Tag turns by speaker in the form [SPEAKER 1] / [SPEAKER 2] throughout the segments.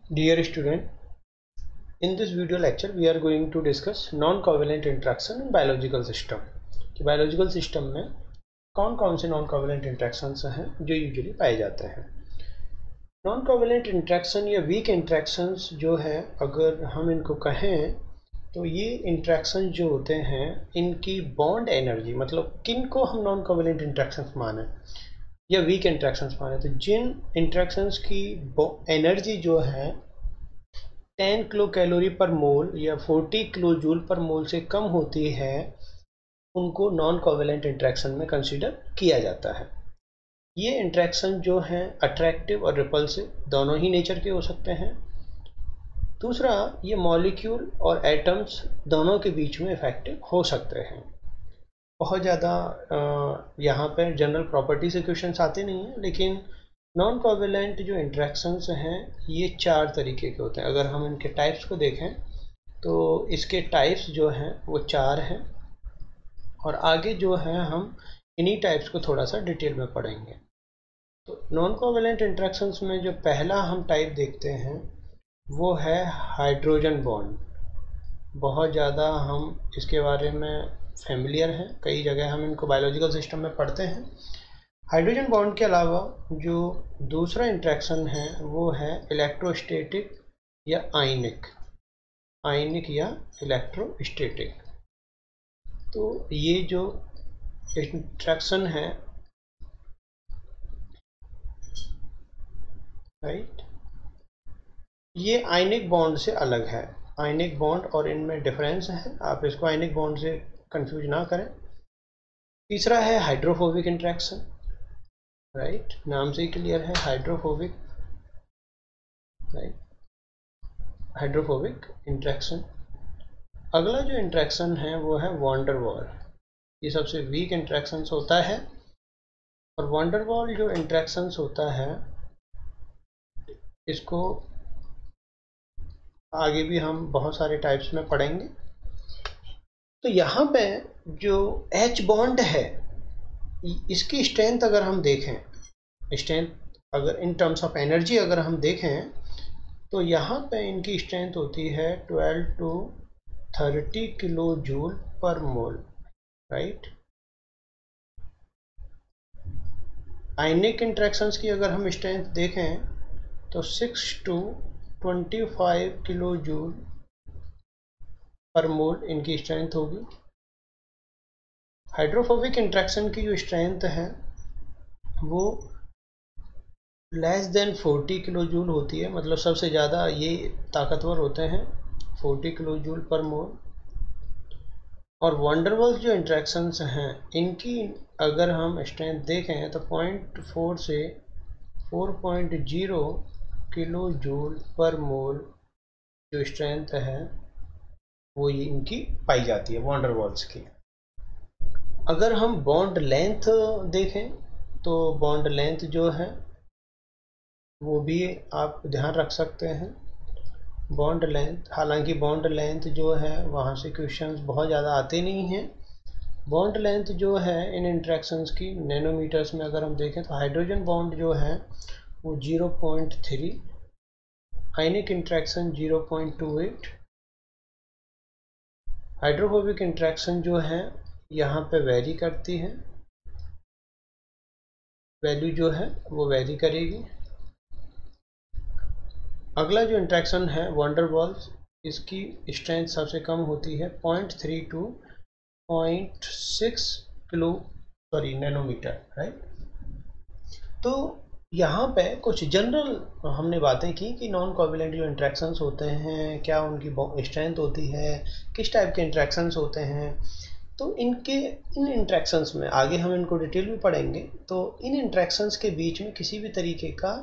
[SPEAKER 1] Dear student, in this video lecture we are going to discuss non-covalent interaction in biological system. कि biological system में कौन कौन से non-covalent interactions हैं जो यूजुअली पाए जाते हैं. Non-covalent interaction या weak interactions जो है, अगर हम इनको कहें तो ये इंट्रैक्शन जो होते हैं इनकी बॉन्ड एनर्जी, मतलब किन को हम नॉन कोवेलेंट इंट्रैक्शंस माने या वीक इंट्रैक्शंस माने, तो जिन इंट्रैक्शंस की एनर्जी जो है 10 किलो कैलोरी पर मोल या 40 किलो जूल पर मोल से कम होती है, उनको नॉन कोवेलेंट इंट्रैक्शन में कंसीडर किया जाता है. ये इंट्रैक्शन जो हैं अट्रैक्टिव और रिपल्सिव दोनों ही नेचर के हो सकते हैं. दूसरा, ये मॉलिक्यूल और एटम्स दोनों के बीच में इफेक्टिव हो सकते हैं. बहुत ज़्यादा यहाँ पर जनरल प्रॉपर्टी से क्वेश्चंस आते नहीं हैं, लेकिन नॉन कोवेलेंट जो इंट्रैक्शंस हैं ये 4 तरीके के होते हैं. अगर हम इनके टाइप्स को देखें तो इसके टाइप्स जो हैं वो 4 हैं, और आगे जो है हम इन्हीं टाइप्स को थोड़ा सा डिटेल में पढ़ेंगे. तो नॉन कोवेलेंट इंट्रैक्शंस में जो पहला हम टाइप देखते हैं वो है हाइड्रोजन बॉन्ड. बहुत ज़्यादा हम इसके बारे में फेमिलियर हैं, कई जगह हम इनको बायोलॉजिकल सिस्टम में पढ़ते हैं. हाइड्रोजन बॉन्ड के अलावा जो दूसरा इंट्रैक्शन है वो है इलेक्ट्रोस्टैटिक या आयनिक या इलेक्ट्रोस्टैटिक. तो ये जो इंट्रैक्शन है, राइट, ये आयनिक बॉन्ड से अलग है. आयनिक बॉन्ड और इनमें डिफरेंस है, आप इसको आयनिक बॉन्ड से कंफ्यूज ना करें. तीसरा है हाइड्रोफोबिक इंट्रैक्शन, राइट, नाम से ही क्लियर है, हाइड्रोफोबिक, राइट, हाइड्रोफोबिक इंट्रैक्शन. अगला जो इंट्रैक्शन है वो है वॉन डेर वाल. ये सबसे वीक इंट्रैक्शंस होता है, और वॉन डेर वाल जो इंट्रैक्शंस होता है इसको आगे भी हम बहुत सारे टाइप्स में पढ़ेंगे. तो यहाँ पे जो H बॉन्ड है इसकी स्ट्रेंथ अगर हम देखें, स्ट्रेंथ अगर इन टर्म्स ऑफ एनर्जी अगर हम देखें तो यहाँ पे इनकी स्ट्रेंथ होती है 12 to 30 किलो जूल पर मोल, राइट. आयनिक इंट्रैक्शंस की अगर हम स्ट्रेंथ देखें तो 6 to 25 किलो जूल पर मोल इनकी स्ट्रेंथ होगी. हाइड्रोफोबिक इंट्रैक्शन की जो स्ट्रेंथ है वो लेस देन 40 किलो जूल होती है, मतलब सबसे ज़्यादा ये ताकतवर होते हैं 40 किलो जूल पर मोल. और वॉन डेर वाल्स जो इंट्रैक्शंस हैं इनकी अगर हम स्ट्रेंथ देखें तो 0.4 से 4.0 किलो जूल पर मोल जो स्ट्रेंथ है वो ये इनकी पाई जाती है वॉन डेर वाल्स की. अगर हम बॉन्ड लेंथ देखें तो बॉन्ड लेंथ जो है वो भी आप ध्यान रख सकते हैं. बॉन्ड लेंथ, हालांकि बॉन्ड लेंथ जो है वहाँ से क्वेश्चंस बहुत ज़्यादा आते नहीं हैं. बॉन्ड लेंथ जो है इन इंट्रैक्शंस की नैनोमीटर्स में अगर हम देखें तो हाइड्रोजन बॉन्ड जो है वो 0.3, आयनिक इंट्रैक्शन 0.28, हाइड्रोफोबिक इंट्रैक्शन जो है यहाँ पे वेरी करती है, वैल्यू जो है वो वेरी करेगी. अगला जो इंट्रैक्शन है वॉन डेर वाल्स, इसकी स्ट्रेंथ सबसे कम होती है 0.3 to 0.6 किलो नैनोमीटर, राइट. तो यहाँ पे कुछ जनरल हमने बातें की कि नॉन कोवेलेंट जो इंट्रैक्शंस होते हैं क्या उनकी स्ट्रेंथ होती है, किस टाइप के इंट्रैक्शंस होते हैं. तो इन इंट्रैक्शंस में आगे हम इनको डिटेल में पढ़ेंगे. तो इन इंट्रैक्शंस के बीच में किसी भी तरीके का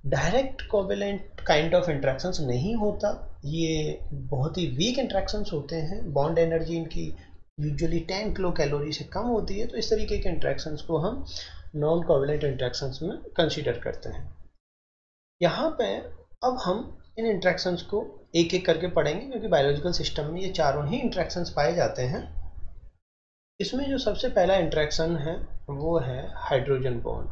[SPEAKER 1] direct covalent kind of interactions नहीं होता. ये बहुत ही वीक इंट्रैक्शंस होते हैं. बॉन्ड एनर्जी इनकी यूजुअली 10 किलो कैलोरी से कम होती है. तो इस तरीके के इंट्रैक्शंस को हम नॉन कोवेलेंट इंट्रैक्शंस में कंसीडर करते हैं. यहाँ पे अब हम इन इंट्रैक्शंस को एक एक करके पढ़ेंगे, क्योंकि बायोलॉजिकल सिस्टम में ये चारों ही इंट्रैक्शंस पाए जाते हैं. इसमें जो सबसे पहला इंट्रैक्शन है वो है हाइड्रोजन बॉन्ड.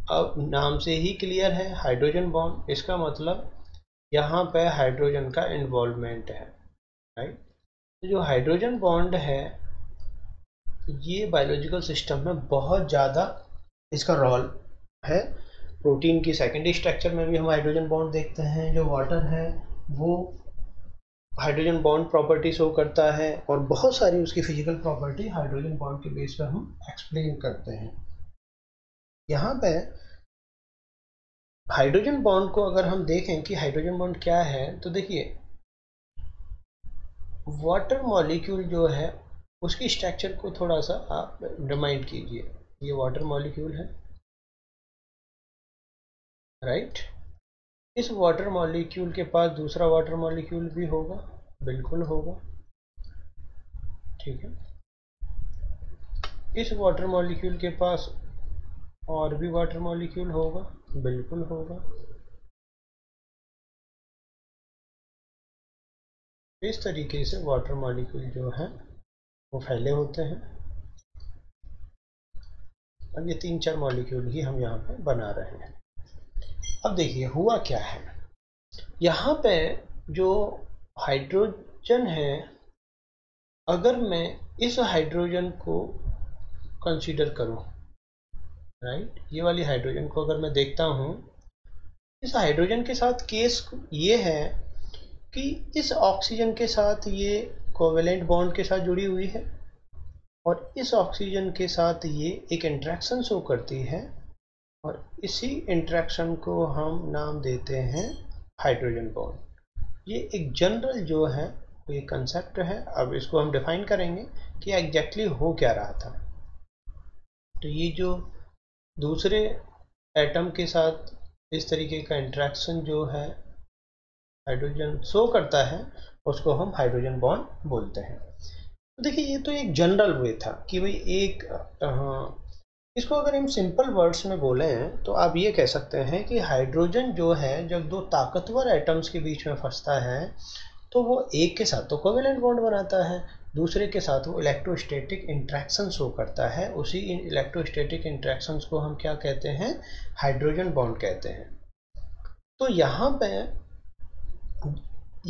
[SPEAKER 1] अब नाम से ही क्लियर है हाइड्रोजन बॉन्ड, इसका मतलब यहाँ पे हाइड्रोजन का इन्वॉल्वमेंट है, राइट। तो जो हाइड्रोजन बॉन्ड है ये बायोलॉजिकल सिस्टम में बहुत ज़्यादा इसका रोल है। प्रोटीन की सेकेंडरी स्ट्रक्चर में भी हम हाइड्रोजन बॉन्ड देखते हैं। जो वाटर है वो हाइड्रोजन बॉन्ड प्रॉपर्टी शो करता है, और बहुत सारी उसकी फिजिकल प्रॉपर्टी हाइड्रोजन बॉन्ड के बेस पर हम एक्सप्लेन करते हैं। यहाँ पे हाइड्रोजन बॉन्ड को अगर हम देखें कि हाइड्रोजन बॉन्ड क्या है, तो देखिए वाटर मॉलिक्यूल जो है उसकी स्ट्रक्चर को थोड़ा सा आप रिमाइंड कीजिए। ये वाटर मॉलिक्यूल है, राइट। इस वाटर मॉलिक्यूल के पास दूसरा वाटर मॉलिक्यूल भी होगा, बिल्कुल होगा, ठीक है। इस वाटर मॉलिक्यूल के पास और भी वाटर मॉलिक्यूल होगा, बिल्कुल होगा। इस तरीके से वाटर मॉलिक्यूल जो है वो फैले होते हैं। अब ये 3-4 मॉलिक्यूल ही हम यहाँ पे बना रहे हैं। अब देखिए हुआ क्या है, यहाँ पे जो हाइड्रोजन है, अगर मैं इस हाइड्रोजन को कंसीडर करूँ, राइट, ये वाली हाइड्रोजन को अगर मैं देखता हूँ, इस हाइड्रोजन के साथ केस ये है कि इस ऑक्सीजन के साथ ये कोवेलेंट बॉन्ड के साथ जुड़ी हुई है, और इस ऑक्सीजन के साथ ये एक इंटरेक्शन शो करती है, और इसी इंटरेक्शन को हम नाम देते हैं हाइड्रोजन बॉन्ड। ये एक जनरल जो है वो ये कंसेप्ट है। अब इसको हम डिफाइन करेंगे कि एग्जैक्टली हो क्या रहा था। तो ये जो दूसरे एटम के साथ इस तरीके का इंटरेक्शन जो है हाइड्रोजन शो करता है, उसको हम हाइड्रोजन बॉन्ड बोलते हैं। तो देखिए ये तो एक जनरल वे था कि भाई एक इसको अगर हम सिंपल वर्ड्स में बोलें तो आप ये कह सकते हैं कि हाइड्रोजन जो है जब दो ताकतवर एटम्स के बीच में फंसता है तो वो एक के साथ तो कोवेलेंट बॉन्ड बनाता है, दूसरे के साथ वो इलेक्ट्रोस्टैटिक इंट्रैक्शन शो करता है। उसी इलेक्ट्रोस्टैटिक इंट्रैक्शंस को हम क्या कहते हैं, हाइड्रोजन बॉन्ड कहते हैं। तो यहाँ पे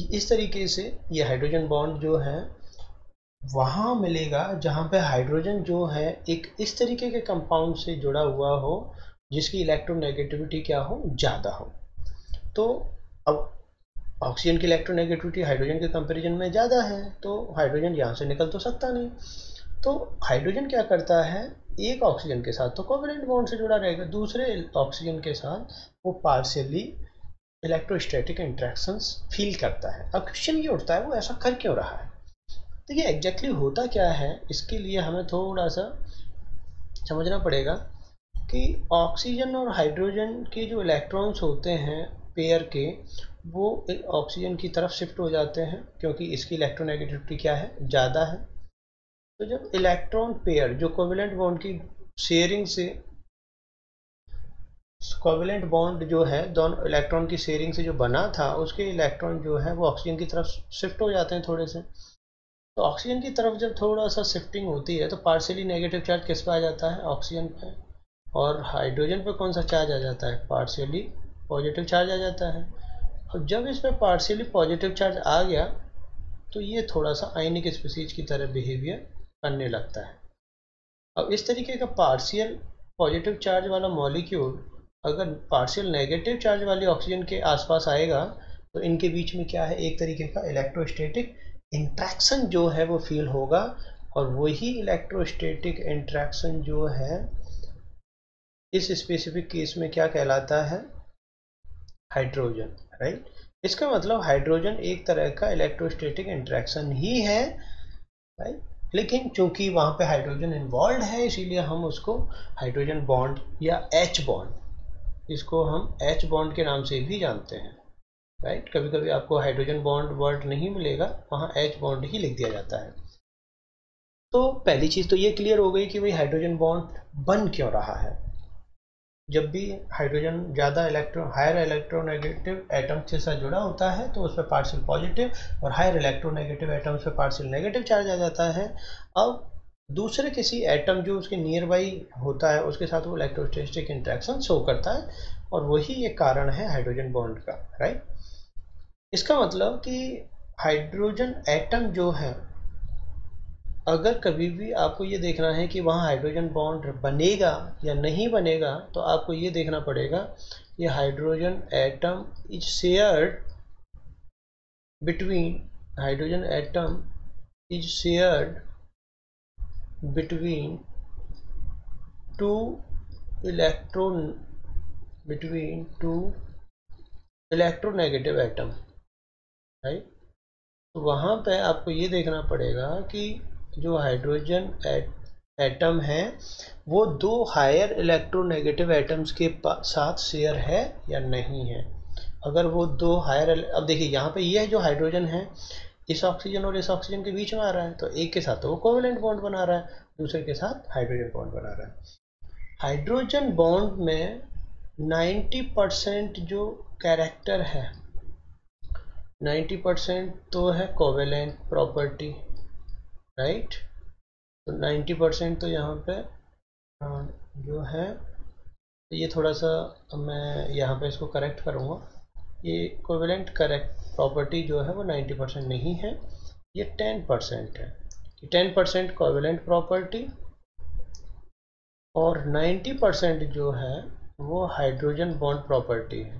[SPEAKER 1] इस तरीके से ये हाइड्रोजन बॉन्ड जो है वहाँ मिलेगा जहाँ पे हाइड्रोजन जो है एक इस तरीके के कंपाउंड से जुड़ा हुआ हो जिसकी इलेक्ट्रोनेगेटिविटी क्या हो, ज़्यादा हो। तो अब ऑक्सीजन की इलेक्ट्रोनेगेटिविटी हाइड्रोजन के कंपैरिजन में ज़्यादा है, तो हाइड्रोजन यहाँ से निकल तो सकता नहीं। तो हाइड्रोजन क्या करता है, एक ऑक्सीजन के साथ तो कोवेलेंट बॉन्ड से जुड़ा रहेगा, दूसरे ऑक्सीजन के साथ वो पार्शियली इलेक्ट्रोस्टैटिक इंट्रैक्शंस फील करता है। अब क्वेश्चन ये उठता है वो ऐसा कर क्यों रहा है। देखिए एग्जैक्टली होता क्या है, इसके लिए हमें थोड़ा सा समझना पड़ेगा कि ऑक्सीजन और हाइड्रोजन के जो इलेक्ट्रॉन्स होते हैं पेयर के, वो ऑक्सीजन की तरफ शिफ्ट हो जाते हैं क्योंकि इसकी इलेक्ट्रोनेगेटिविटी क्या है, ज़्यादा है। तो जब इलेक्ट्रॉन पेयर जो कोवेलेंट बॉन्ड की शेयरिंग से, कोवेलेंट बॉन्ड जो है दोनों इलेक्ट्रॉन की शेयरिंग से जो बना था, उसके इलेक्ट्रॉन जो है वो ऑक्सीजन की तरफ शिफ्ट हो जाते हैं थोड़े से। तो ऑक्सीजन की तरफ जब थोड़ा सा शिफ्टिंग होती है तो पार्शियली नेगेटिव चार्ज किस पे आ जाता है, ऑक्सीजन पे, और हाइड्रोजन पे कौन सा चार्ज आ जाता है, पार्शियली पॉजिटिव चार्ज आ जाता है। और जब इसमें पार्शियली पॉजिटिव चार्ज आ गया तो ये थोड़ा सा आयनिक स्पीसीज की तरह बिहेवियर करने लगता है। अब इस तरीके का पार्शियल पॉजिटिव चार्ज वाला मॉलिक्यूल अगर पार्शियल नेगेटिव चार्ज वाली ऑक्सीजन के आसपास आएगा तो इनके बीच में क्या है, एक तरीके का इलेक्ट्रोस्टैटिक इंट्रैक्शन जो है वो फील होगा, और वही इलेक्ट्रोस्टैटिक इंट्रैक्शन जो है इस स्पेसिफिक केस में क्या कहलाता है, हाइड्रोजन, राइट। इसका मतलब हाइड्रोजन एक तरह का इलेक्ट्रोस्टैटिक इंट्रैक्शन ही है, राइट। लेकिन चूंकि वहाँ पे हाइड्रोजन इन्वॉल्व है इसीलिए हम उसको हाइड्रोजन बॉन्ड या एच बॉन्ड, इसको हम एच बॉन्ड के नाम से भी जानते हैं, राइट। कभी कभी आपको हाइड्रोजन बॉन्ड वर्ड नहीं मिलेगा, वहाँ एच बॉन्ड ही लिख दिया जाता है। तो पहली चीज़ तो ये क्लियर हो गई कि भाई हाइड्रोजन बॉन्ड बन क्यों रहा है। जब भी हाइड्रोजन ज़्यादा हायर इलेक्ट्रोनेगेटिव एटम के साथ जुड़ा होता है तो उस पर पार्शियल पॉजिटिव और हायर इलेक्ट्रोनेगेटिव एटम्स पे पार्शियल नेगेटिव चार्ज आ जाता है। अब दूसरे किसी एटम जो उसके नियर बाई होता है उसके साथ वो इलेक्ट्रोस्टैटिक इंट्रैक्शन शो करता है, और वही एक कारण है हाइड्रोजन बॉन्ड का, राइट। इसका मतलब कि हाइड्रोजन एटम जो है, अगर कभी भी आपको ये देखना है कि वहाँ हाइड्रोजन बॉन्ड बनेगा या नहीं बनेगा, तो आपको ये देखना पड़ेगा कि hydrogen atom is shared between hydrogen atom is shared between two electron between two electronegative atom, right. तो वहाँ पे आपको ये देखना पड़ेगा कि जो हाइड्रोजन एटम है वो दो हायर इलेक्ट्रोनेगेटिव एटम्स के साथ शेयर है या नहीं है। अगर वो दो हायर, अब देखिए यहाँ पे ये है जो हाइड्रोजन है इस ऑक्सीजन और इस ऑक्सीजन के बीच में आ रहा है, तो एक के साथ तो वो कोवेलेंट बॉन्ड बना रहा है, दूसरे के साथ हाइड्रोजन बॉन्ड बना रहा है। हाइड्रोजन बॉन्ड में 90% जो कैरेक्टर है, 90% तो है कोवेलेंट प्रॉपर्टी, राइट। तो 90% तो यहाँ पे जो है, ये थोड़ा सा मैं यहाँ पे इसको करेक्ट करूँगा। ये कोवेलेंट करेक्ट प्रॉपर्टी जो है वो 90% नहीं है, ये 10% है। 10% कोवेलेंट प्रॉपर्टी और 90% जो है वो हाइड्रोजन बॉन्ड प्रॉपर्टी है,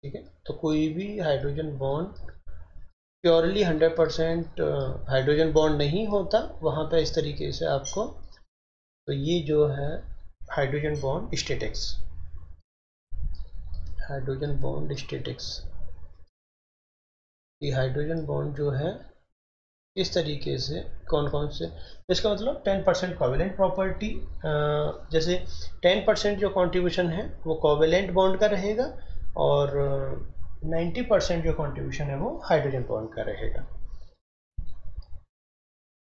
[SPEAKER 1] ठीक है। तो कोई भी hydrogen bond purely 100% hydrogen bond नहीं होता वहाँ पे इस तरीके से आपको। तो ये जो है hydrogen bond statics, hydrogen bond statics, ये हाइड्रोजन बॉन्ड जो है इस तरीके से कौन कौन से, इसका मतलब 10% कोवेलेंट प्रॉपर्टी, जैसे 10% जो कंट्रीब्यूशन है वो कोवेलेंट बॉन्ड का रहेगा और 90% जो कंट्रीब्यूशन है वो हाइड्रोजन बॉन्ड का रहेगा।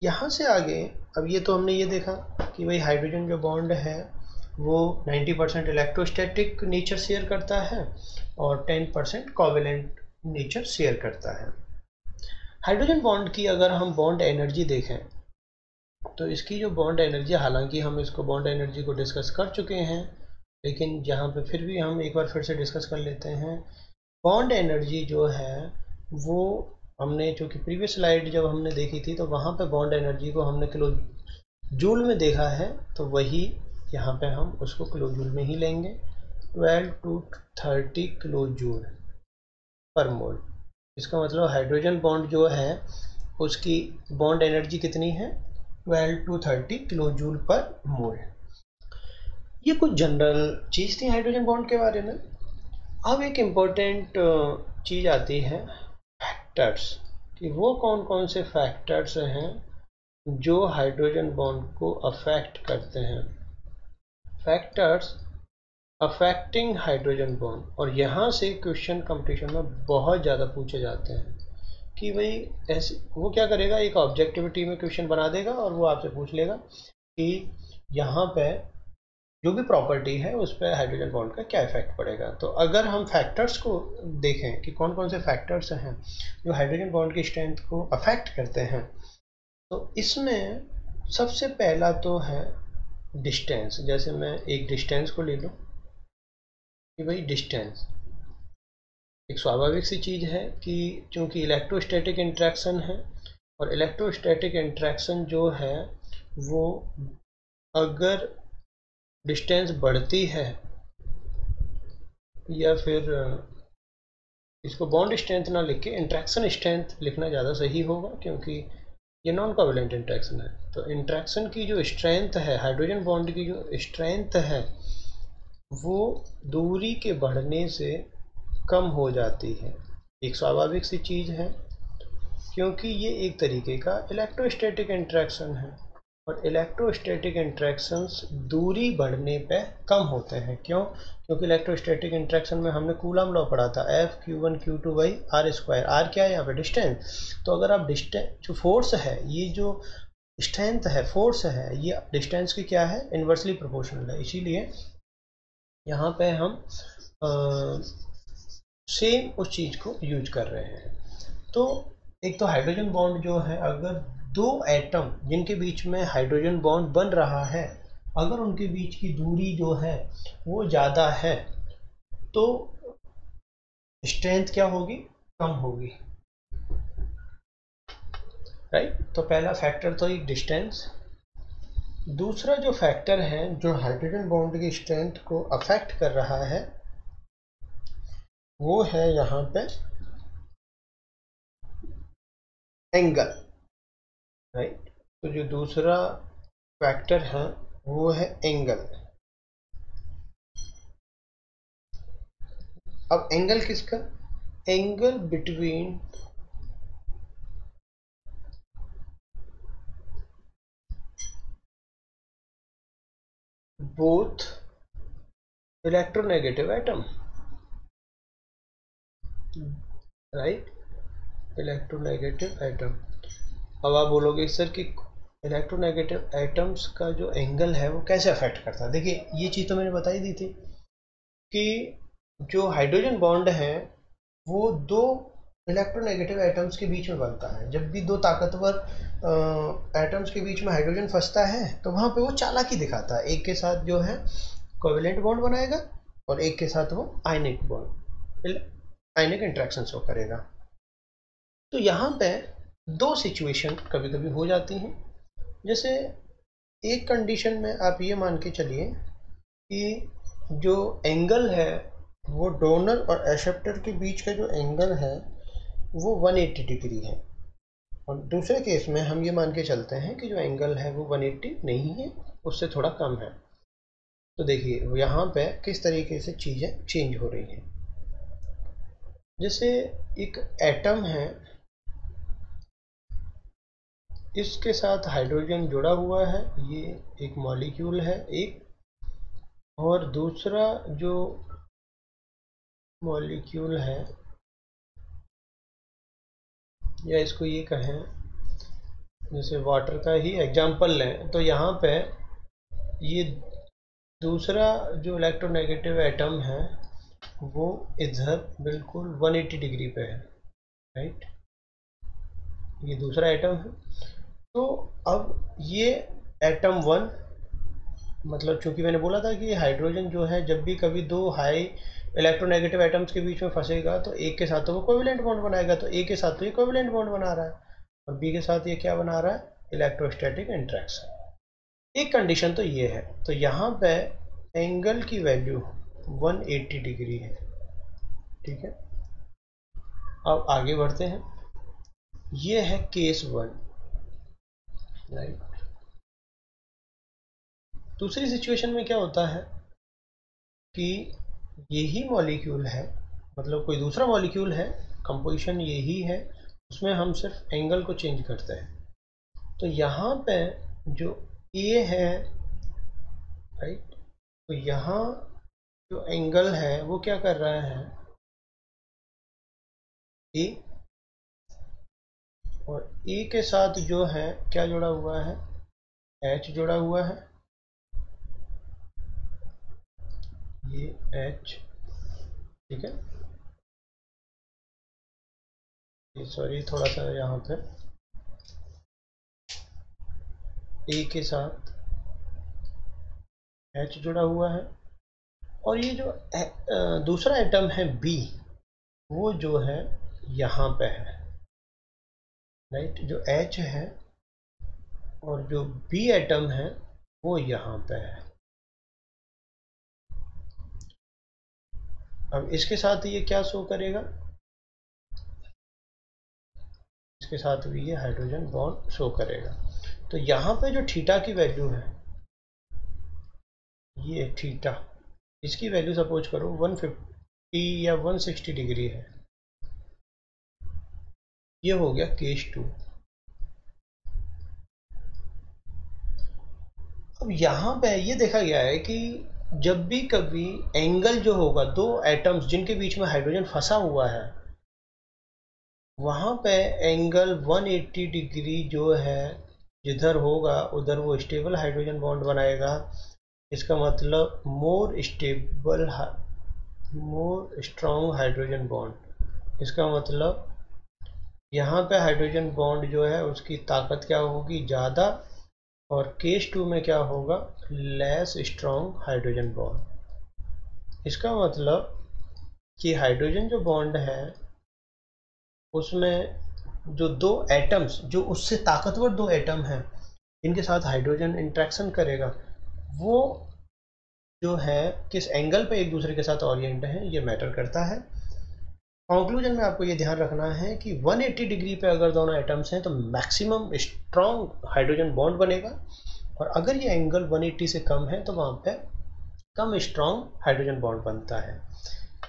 [SPEAKER 1] यहाँ से आगे, अब ये तो हमने ये देखा कि भाई हाइड्रोजन जो बॉन्ड है वो 90% इलेक्ट्रोस्टैटिक नेचर शेयर करता है और 10% कोवेलेंट नेचर शेयर करता है। हाइड्रोजन बॉन्ड की अगर हम बॉन्ड एनर्जी देखें तो इसकी जो बॉन्ड एनर्जी, हालांकि हम इसको बॉन्ड एनर्जी को डिस्कस कर चुके हैं, लेकिन जहाँ पे फिर भी हम एक बार फिर से डिस्कस कर लेते हैं। बॉन्ड एनर्जी जो है वो हमने, चूँकि प्रीवियस स्लाइड जब हमने देखी थी तो वहाँ पे बॉन्ड एनर्जी को हमने किलो जूल में देखा है, तो वही यहाँ पे हम उसको किलो जूल में ही लेंगे। 12 to 30 किलो जूल पर मोल। इसका मतलब हाइड्रोजन बॉन्ड जो है उसकी बॉन्ड एनर्जी कितनी है, 12 to 30 किलो जूल पर मोल। ये कुछ जनरल चीज़ थी हाइड्रोजन बॉन्ड के बारे में। अब एक इम्पोर्टेंट चीज़ आती है फैक्टर्स, कि वो कौन कौन से फैक्टर्स हैं जो हाइड्रोजन बॉन्ड को अफेक्ट करते हैं। फैक्टर्स अफेक्टिंग हाइड्रोजन बॉन्ड, और यहाँ से क्वेश्चन कंपटीशन में बहुत ज़्यादा पूछे जाते हैं कि भाई ऐसे वो क्या करेगा, एक ऑब्जेक्टिविटी में क्वेश्चन बना देगा और वो आपसे पूछ लेगा कि यहाँ पे जो भी प्रॉपर्टी है उस पर हाइड्रोजन बॉन्ड का क्या इफेक्ट पड़ेगा। तो अगर हम फैक्टर्स को देखें कि कौन कौन से फैक्टर्स हैं जो हाइड्रोजन बॉन्ड की स्ट्रेंथ को अफेक्ट करते हैं, तो इसमें सबसे पहला तो है डिस्टेंस। जैसे मैं एक डिस्टेंस को ले लूँ कि भाई डिस्टेंस एक स्वाभाविक सी चीज़ है कि चूँकि इलेक्ट्रोस्टैटिक इंट्रैक्शन है, और इलेक्ट्रोस्टैटिक इंट्रैक्शन जो है वो अगर डिस्टेंस बढ़ती है, या फिर इसको बॉन्ड स्ट्रेंथ ना लिख के इंट्रैक्शन स्ट्रेंथ लिखना ज़्यादा सही होगा, क्योंकि ये नॉन कोवेलेंट इंट्रैक्शन है। तो इंट्रैक्शन की जो स्ट्रेंथ है, हाइड्रोजन बॉन्ड की जो स्ट्रेंथ है वो दूरी के बढ़ने से कम हो जाती है। एक स्वाभाविक सी चीज़ है, क्योंकि ये एक तरीके का इलेक्ट्रोस्टैटिक इंट्रैक्शन है, और इलेक्ट्रोस्टैटिक इंट्रैक्शंस दूरी बढ़ने पे कम होते हैं। क्यों? क्योंकि इलेक्ट्रोस्टैटिक इंट्रैक्शन में हमने कूलम लॉ पढ़ा था, F(q1q2)/r²। r क्या है यहाँ पे, डिस्टेंस। तो अगर आप डिस्टेंस जो फोर्स है, ये जो स्ट्रेंथ है, फोर्स है, ये डिस्टेंस की क्या है, इन्वर्सली प्रोपोर्शनल है। इसीलिए यहाँ पे हम सेम उस चीज़ को यूज कर रहे हैं। तो एक तो हाइड्रोजन बॉन्ड जो है, अगर दो एटम जिनके बीच में हाइड्रोजन बॉन्ड बन रहा है, अगर उनके बीच की दूरी जो है वो ज़्यादा है, तो स्ट्रेंथ क्या होगी, कम होगी, राइट। तो पहला फैक्टर तो एक डिस्टेंस। दूसरा जो फैक्टर है जो हाइड्रोजन बॉन्ड की स्ट्रेंथ को अफेक्ट कर रहा है वो है यहाँ पे एंगल, राइट। तो जो दूसरा फैक्टर है वो है एंगल। अब एंगल किसका? Angle between both electronegative atom, right, electronegative atom. अब आप बोलोगे सर कि इलेक्ट्रोनेगेटिव एटम्स का जो एंगल है वो कैसे अफेक्ट करता है। देखिए ये चीज़ तो मैंने बताई दी थी कि जो हाइड्रोजन बॉन्ड है वो दो इलेक्ट्रोनेगेटिव एटम्स के बीच में बनता है। जब भी दो ताकतवर एटम्स के बीच में हाइड्रोजन फंसता है तो वहाँ पे वो चालाकी दिखाता है, एक के साथ जो है कोवेलेंट बॉन्ड बनाएगा और एक के साथ वो आयनिक बॉन्ड, आयनिक इंट्रैक्शन शो करेगा। तो यहाँ पे दो सिचुएशन कभी कभी हो जाती हैं। जैसे एक कंडीशन में आप ये मान के चलिए कि जो एंगल है वो डोनर और एक्सेप्टर के बीच का जो एंगल है वो 180 डिग्री है, और दूसरे केस में हम ये मान के चलते हैं कि जो एंगल है वो 180 नहीं है, उससे थोड़ा कम है। तो देखिए यहाँ पे किस तरीके से चीज़ें चेंज हो रही हैं। जैसे एक एटम है, इसके साथ हाइड्रोजन जुड़ा हुआ है, ये एक मॉलिक्यूल है एक, और दूसरा जो मॉलिक्यूल है या इसको ये कहें जैसे वाटर का ही एग्जाम्पल लें, तो यहाँ पे ये दूसरा जो इलेक्ट्रोनेगेटिव एटम है वो इधर बिल्कुल 180 डिग्री पे है, राइट। ये दूसरा एटम है। तो अब ये एटम वन, मतलब चूंकि मैंने बोला था कि हाइड्रोजन जो है जब भी कभी दो हाई इलेक्ट्रोनेगेटिव एटम्स के बीच में फंसेगा तो एक के साथ तो वो कोवेलेंट बॉन्ड बनाएगा, तो ए के साथ तो ये कोवेलेंट बॉन्ड बना रहा है और बी के साथ ये क्या बना रहा है, इलेक्ट्रोस्टैटिक इंट्रैक्शन। एक कंडीशन तो ये है। तो यहाँ पे एंगल की वैल्यू 180 डिग्री है, ठीक है। अब आगे बढ़ते हैं, ये है केस वन, राइट। दूसरी सिचुएशन में क्या होता है कि यही मॉलिक्यूल है, मतलब कोई दूसरा मॉलिक्यूल है, कंपोजिशन यही है, उसमें हम सिर्फ एंगल को चेंज करते हैं। तो यहाँ पे जो ए है, राइट, तो यहाँ जो एंगल है वो क्या कर रहा है, ए, और ए के साथ जो है क्या जुड़ा हुआ है, एच जुड़ा हुआ है, ये एच, ठीक है। ये सॉरी थोड़ा सा यहाँ पे ए के साथ एच जुड़ा हुआ है, और ये जो दूसरा एटम है बी वो जो है यहाँ पे है, राइट। जो एच है और जो बी एटम है वो यहाँ पे है। अब इसके साथ ये क्या शो करेगा, इसके साथ भी ये हाइड्रोजन बॉन्ड शो करेगा। तो यहाँ पे जो थीटा की वैल्यू है, ये थीटा, इसकी वैल्यू सपोज करो 150 या 160 डिग्री है, ये हो गया केस टू। अब यहाँ पे ये देखा गया है कि जब भी कभी एंगल जो होगा दो एटम्स जिनके बीच में हाइड्रोजन फंसा हुआ है वहाँ पे एंगल 180 डिग्री जो है जिधर होगा उधर वो स्टेबल हाइड्रोजन बॉन्ड बनाएगा। इसका मतलब more stable, more strong hydrogen bond. इसका मतलब यहाँ पे हाइड्रोजन बॉन्ड जो है उसकी ताकत क्या होगी, ज़्यादा, और केस टू में क्या होगा, लेस स्ट्रॉन्ग हाइड्रोजन बॉन्ड। इसका मतलब कि हाइड्रोजन जो बॉन्ड है उसमें जो दो एटम्स, जो उससे ताकतवर दो एटम हैं, इनके साथ हाइड्रोजन इंट्रैक्शन करेगा, वो जो है किस एंगल पे एक दूसरे के साथ ओरिएंट है, ये मैटर करता है। कंक्लूजन में आपको ये ध्यान रखना है कि 180 डिग्री पे अगर दोनों एटम्स हैं तो मैक्सिमम स्ट्रॉन्ग हाइड्रोजन बॉन्ड बनेगा, और अगर ये एंगल 180 से कम है तो वहाँ पे कम स्ट्रॉन्ग हाइड्रोजन बॉन्ड बनता है।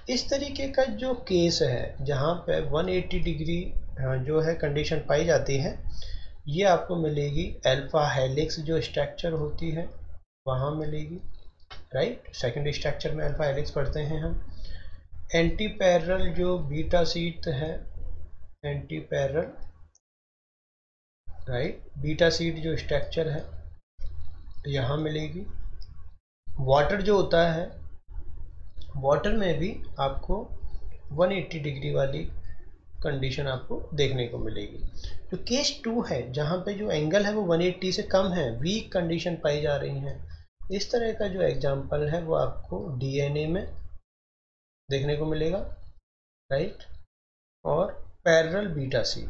[SPEAKER 1] इस तरीके का जो केस है जहाँ पे 180 डिग्री जो है कंडीशन पाई जाती है, ये आपको मिलेगी अल्फा हेलिक्स जो स्ट्रक्चर होती है वहाँ मिलेगी, राइट। सेकेंड स्ट्रक्चर में अल्फा हेलिक्स पढ़ते हैं हम। एंटी पैरेलल जो बीटा शीट है, anti parallel, right, beta sheet जो स्ट्रक्चर है यहाँ मिलेगी। वाटर जो होता है, वाटर में भी आपको 180 डिग्री वाली कंडीशन आपको देखने को मिलेगी। जो केस 2 है जहाँ पे जो एंगल है वो 180 से कम है, वीक कंडीशन पाई जा रही है, इस तरह का जो एग्जांपल है वो आपको डीएनए में देखने को मिलेगा, राइट। और पैरेलल बीटा शीट,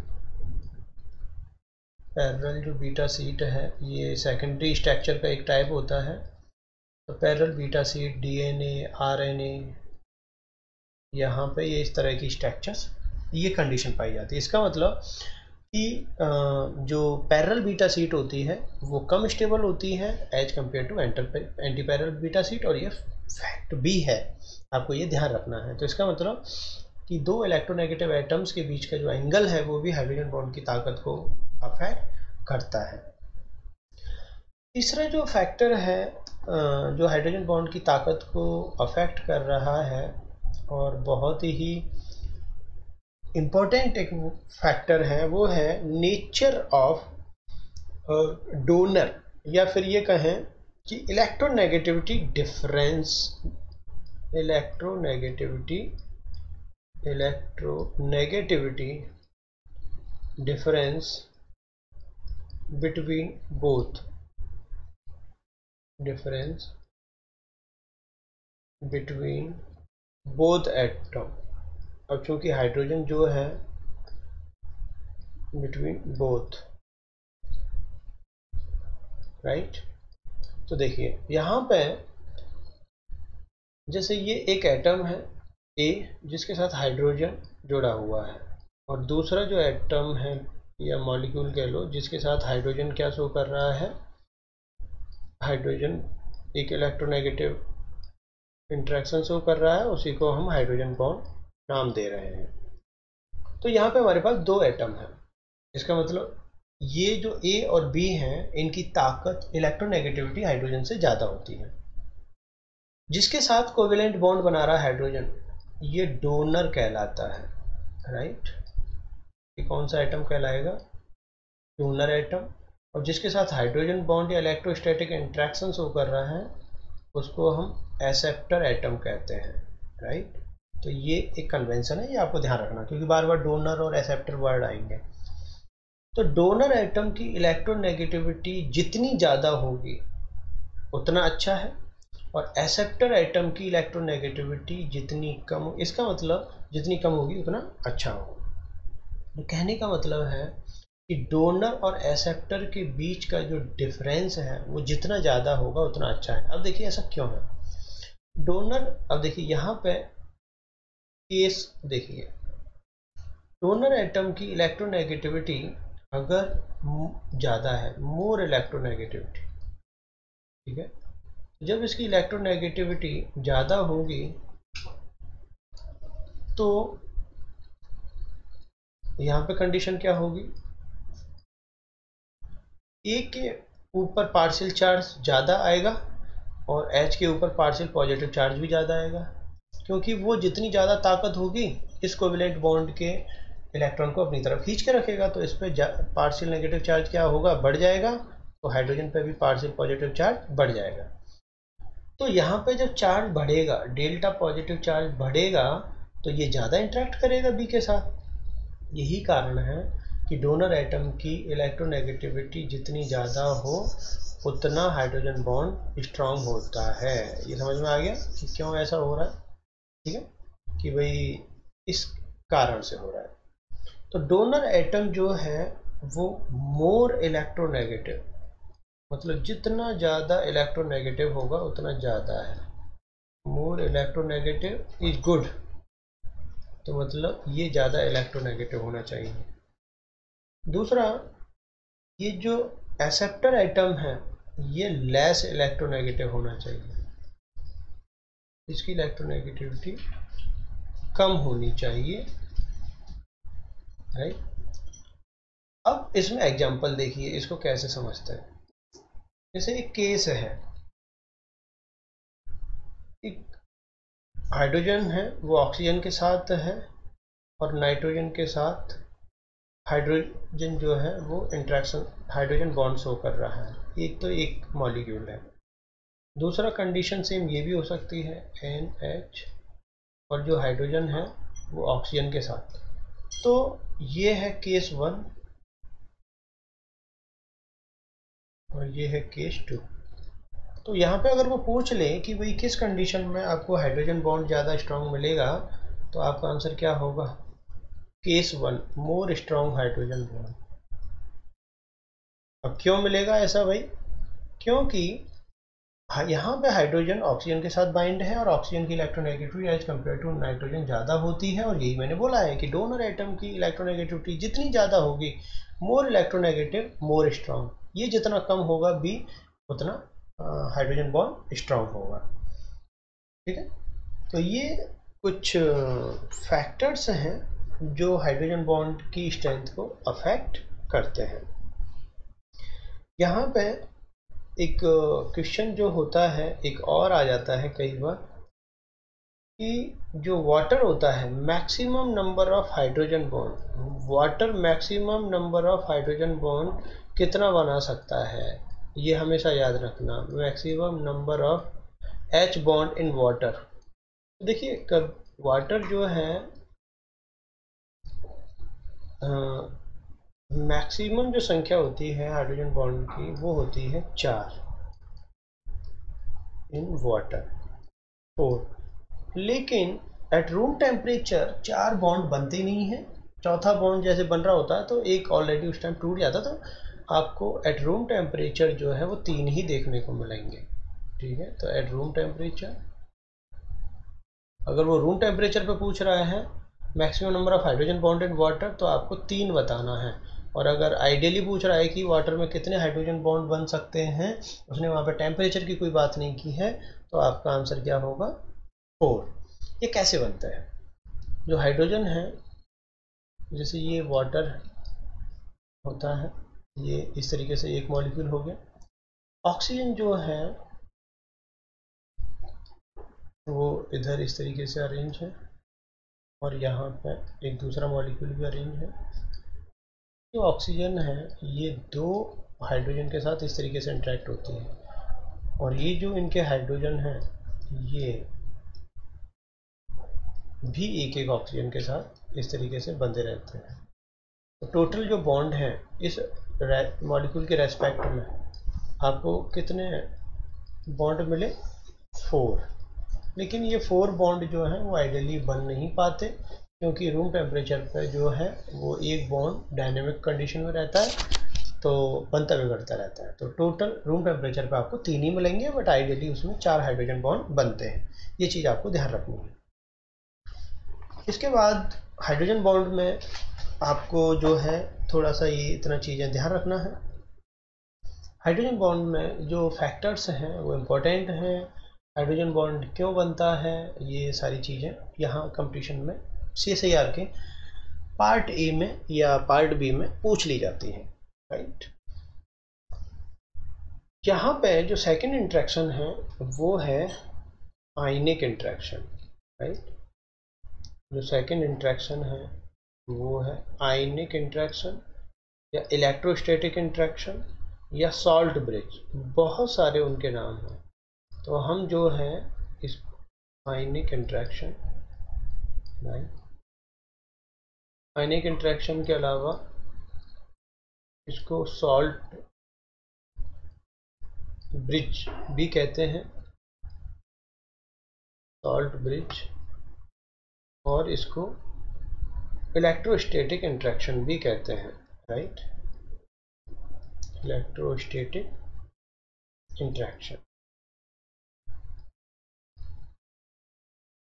[SPEAKER 1] पैरेलल जो बीटा शीट है ये सेकेंडरी स्ट्रक्चर का एक टाइप होता है। तो parallel beta sheet, DNA, RNA, यहाँ पे ये इस तरह की स्ट्रक्चर्स, ये कंडीशन पाई जाती है। इसका मतलब कि जो पैरेलल बीटा शीट होती है वो कम स्टेबल होती है as compared to anti parallel beta sheet, और ये फैक्ट भी है, आपको ये ध्यान रखना है। तो इसका मतलब कि दो इलेक्ट्रोनेगेटिव एटम्स के बीच का जो एंगल है वो भी हाइड्रोजन बॉन्ड की ताकत को अफेक्ट करता है। तीसरा जो फैक्टर है जो हाइड्रोजन बॉन्ड की ताकत को अफेक्ट कर रहा है और बहुत ही इम्पोर्टेंट एक फैक्टर है, वो है नेचर ऑफ डोनर, या फिर ये कहें कि electronegativity difference, electronegativity difference between both, difference between both atom. अब चूंकि हाइड्रोजन जो है बिटवीन बोथ, राइट। तो देखिए यहाँ पे जैसे ये एक एटम है ए जिसके साथ हाइड्रोजन जुड़ा हुआ है, और दूसरा जो एटम है या मॉलिक्यूल कह लो जिसके साथ हाइड्रोजन क्या शो कर रहा है, हाइड्रोजन एक इलेक्ट्रोनेगेटिव इंटरेक्शन शो कर रहा है, उसी को हम हाइड्रोजन बॉन्ड नाम दे रहे हैं। तो यहाँ पे हमारे पास दो एटम है, इसका मतलब ये जो ए और बी हैं इनकी ताकत, इलेक्ट्रोनेगेटिविटी हाइड्रोजन से ज़्यादा होती है। जिसके साथ कोवेलेंट बॉन्ड बना रहा है हाइड्रोजन, ये डोनर कहलाता है, राइट। ये कौन सा एटम कहलाएगा, डोनर एटम। और जिसके साथ हाइड्रोजन बॉन्ड या इलेक्ट्रोस्टैटिक इंट्रैक्शन शो कर रहा है उसको हम एक्सेप्टर एटम कहते हैं, राइट। तो ये एक कन्वेंशन है, ये आपको ध्यान रखना क्योंकि बार बार डोनर और एक्सेप्टर वर्ड आएंगे। तो डोनर एटम की इलेक्ट्रोनेगेटिविटी जितनी ज़्यादा होगी उतना अच्छा है, और एक्सेप्टर एटम की इलेक्ट्रोनेगेटिविटी जितनी कम, इसका मतलब जितनी कम होगी उतना अच्छा होगा। तो कहने का मतलब है कि डोनर और एक्सेप्टर के बीच का जो डिफरेंस है वो जितना ज़्यादा होगा उतना अच्छा है। अब देखिए ऐसा क्यों है, डोनर, अब देखिए यहाँ पे केस देखिए, डोनर एटम की इलेक्ट्रोनेगेटिविटी अगर ज़्यादा है, मोर इलेक्ट्रोनेगेटिविटी, ठीक है, जब इसकी इलेक्ट्रोनेगेटिविटी ज़्यादा होगी तो यहाँ पे कंडीशन क्या होगी, ए के ऊपर पार्शियल चार्ज ज़्यादा आएगा और एच के ऊपर पार्शियल पॉजिटिव चार्ज भी ज़्यादा आएगा, क्योंकि वो जितनी ज़्यादा ताकत होगी इस कोवेलेंट बॉन्ड के इलेक्ट्रॉन को अपनी तरफ खींच के रखेगा, तो इस पर पार्शियल नेगेटिव चार्ज क्या होगा, बढ़ जाएगा, तो हाइड्रोजन पे भी पार्शियल पॉजिटिव चार्ज बढ़ जाएगा। तो यहाँ पे जब चार्ज बढ़ेगा, डेल्टा पॉजिटिव चार्ज बढ़ेगा, तो ये ज़्यादा इंटरेक्ट करेगा बी के साथ। यही कारण है कि डोनर एटम की इलेक्ट्रोनेगेटिविटी जितनी ज़्यादा हो उतना हाइड्रोजन बॉन्ड स्ट्रांग होता है। ये समझ में आ गया कि क्यों ऐसा हो रहा है, ठीक है, कि भाई इस कारण से हो रहा है। तो डोनर एटम जो है वो मोर इलेक्ट्रोनेगेटिव, मतलब जितना ज़्यादा इलेक्ट्रोनेगेटिव होगा उतना ज़्यादा है। मोर इलेक्ट्रोनेगेटिव इज गुड, तो मतलब ये ज़्यादा इलेक्ट्रोनेगेटिव होना चाहिए। दूसरा, ये जो एक्सेप्टर एटम है ये लेस इलेक्ट्रोनेगेटिव होना चाहिए, इसकी इलेक्ट्रोनेगेटिविटी कम होनी चाहिए, राइट। अब इसमें एग्जांपल देखिए इसको कैसे समझते हैं। जैसे एक केस है, एक हाइड्रोजन है वो ऑक्सीजन के साथ है और नाइट्रोजन के साथ हाइड्रोजन जो है वो इंट्रैक्शन हाइड्रोजन बॉन्ड शो कर रहा है, एक तो एक मॉलिक्यूल है। दूसरा कंडीशन सेम ये भी हो सकती है, NH और जो हाइड्रोजन है वो ऑक्सीजन के साथ। तो ये है केस 1 और ये है केस 2। तो यहाँ पे अगर वो पूछ लें कि भाई किस कंडीशन में आपको हाइड्रोजन बॉन्ड ज़्यादा स्ट्रांग मिलेगा, तो आपका आंसर क्या होगा? Case 1, more strong hydrogen bond. अब क्यों मिलेगा ऐसा भाई? क्योंकि यहाँ पे हाइड्रोजन ऑक्सीजन के साथ बाइंड है और ऑक्सीजन की electronegativity as compared to nitrogen ज़्यादा होती है, और यही मैंने बोला है कि डोनर एटम की इलेक्ट्रोनेगेटिविटी जितनी ज़्यादा होगी, मोर इलेक्ट्रोनेगेटिव मोर स्ट्रांग, ये जितना कम होगा बी उतना हाइड्रोजन बॉन्ड स्ट्रांग होगा, ठीक है। तो ये कुछ फैक्टर्स हैं जो हाइड्रोजन बॉन्ड की स्ट्रेंथ को अफेक्ट करते हैं। यहाँ पे एक क्वेश्चन जो होता है एक और आ जाता है कई बार कि जो वाटर होता है maximum number of hydrogen bond, water maximum number of hydrogen bond कितना बना सकता है, ये हमेशा याद रखना, maximum number of H bond in water. देखिए वाटर जो है मैक्सिमम जो संख्या होती है हाइड्रोजन बॉन्ड की वो होती है 4 इन वाटर, 4। लेकिन एट रूम टेम्परेचर 4 बॉन्ड बनते नहीं हैं, चौथा बॉन्ड जैसे बन रहा होता है तो एक ऑलरेडी उस टाइम टूट जाता, तो आपको एट रूम टेम्परेचर जो है वो 3 ही देखने को मिलेंगे, ठीक है। तो एट रूम टेम्परेचर, अगर वो रूम टेम्परेचर पे पूछ रहा है maximum number of hydrogen bond in water, तो आपको 3 बताना है। और अगर आइडियली पूछ रहा है कि वाटर में कितने हाइड्रोजन बॉन्ड बन सकते हैं, उसने वहाँ पे टेम्परेचर की कोई बात नहीं की है, तो आपका आंसर क्या होगा? 4। ये कैसे बनता है? जो हाइड्रोजन है, जैसे ये वाटर होता है, ये इस तरीके से एक मॉलिक्यूल हो गया। ऑक्सीजन जो है वो इधर इस तरीके से अरेंज है और यहाँ पर एक दूसरा मॉलिक्यूल भी अरेंज है। जो ऑक्सीजन है ये 2 हाइड्रोजन के साथ इस तरीके से इंटरेक्ट होती है, और ये जो इनके हाइड्रोजन है ये भी एक एक ऑक्सीजन के साथ इस तरीके से बंधे रहते हैं। तो टोटल जो बॉन्ड है इस मॉलिक्यूल के रेस्पेक्ट में आपको कितने बॉन्ड मिले? 4। लेकिन ये 4 बॉन्ड जो है वो आइडियली बन नहीं पाते, क्योंकि रूम टेम्परेचर पर जो है वो एक बॉन्ड डायनेमिक कंडीशन में रहता है, तो बनता बिगड़ता रहता है। तो टोटल रूम टेम्परेचर पे आपको 3 ही मिलेंगे, बट आइडियली उसमें 4 हाइड्रोजन बॉन्ड बनते हैं, ये चीज़ आपको ध्यान रखनी है। इसके बाद हाइड्रोजन बॉन्ड में आपको जो है थोड़ा सा ये इतना चीज़ें ध्यान रखना है। हाइड्रोजन बॉन्ड में जो फैक्टर्स हैं वो इम्पोर्टेंट हैं, हाइड्रोजन बॉन्ड क्यों बनता है, ये सारी चीज़ें यहाँ कंपटीशन में CSIR के पार्ट ए में या पार्ट बी में पूछ ली जाती हैं, राइट। यहाँ पे जो सेकंड इंट्रैक्शन है वो है आयनिक इंट्रैक्शन, राइट। जो सेकंड इंट्रैक्शन है वो है आयनिक इंट्रैक्शन या इलेक्ट्रोस्टैटिक इंट्रैक्शन या सॉल्ट ब्रिज, बहुत सारे उनके नाम हैं। तो हम जो है इस आयनिक इंट्रैक्शन, आयनिक इंट्रैक्शन के अलावा इसको सॉल्ट ब्रिज भी कहते हैं, सॉल्ट ब्रिज, और इसको इलेक्ट्रोस्टैटिक इंटरेक्शन भी कहते हैं, राइट, इलेक्ट्रोस्टैटिक इंटरेक्शन।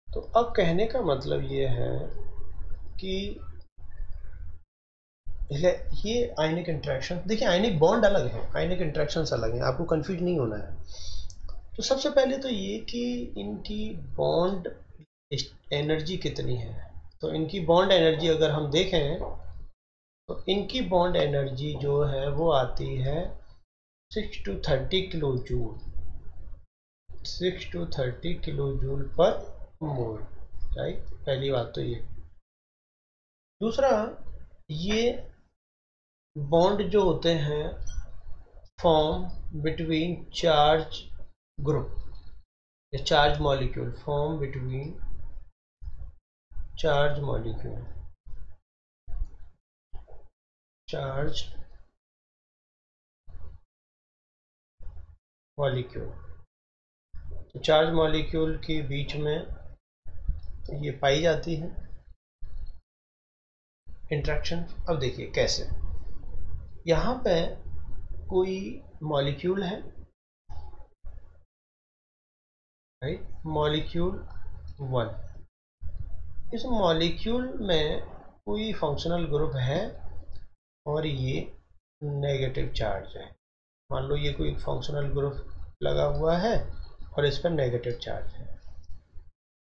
[SPEAKER 1] तो अब कहने का मतलब ये है कि ये आयनिक इंटरेक्शन, देखिए आयनिक बॉन्ड अलग है, आयनिक इंटरेक्शंस अलग हैं, आपको कंफ्यूज नहीं होना है। तो सबसे पहले तो ये कि इनकी बॉन्ड एनर्जी कितनी है। तो इनकी बॉन्ड एनर्जी अगर हम देखें तो इनकी बॉन्ड एनर्जी जो है वो आती है 6 to 30 kilo joule, 6 to 30 kilo joule पर मोल, राइट। पहली बात तो ये। दूसरा, ये बॉन्ड जो होते हैं फॉर्म बिटवीन चार्ज ग्रुप या charge molecule, form between charge molecule, charge molecule. तो चार्ज मॉलिक्यूल के बीच में ये पाई जाती है इंटरेक्शन। अब देखिए कैसे, यहाँ पे कोई मॉलिक्यूल है, राइट, मॉलिक्यूल 1। इस मॉलिक्यूल में कोई फंक्शनल ग्रुप है और ये नेगेटिव चार्ज है। मान लो ये कोई फंक्शनल ग्रुप लगा हुआ है और इस पर नेगेटिव चार्ज है।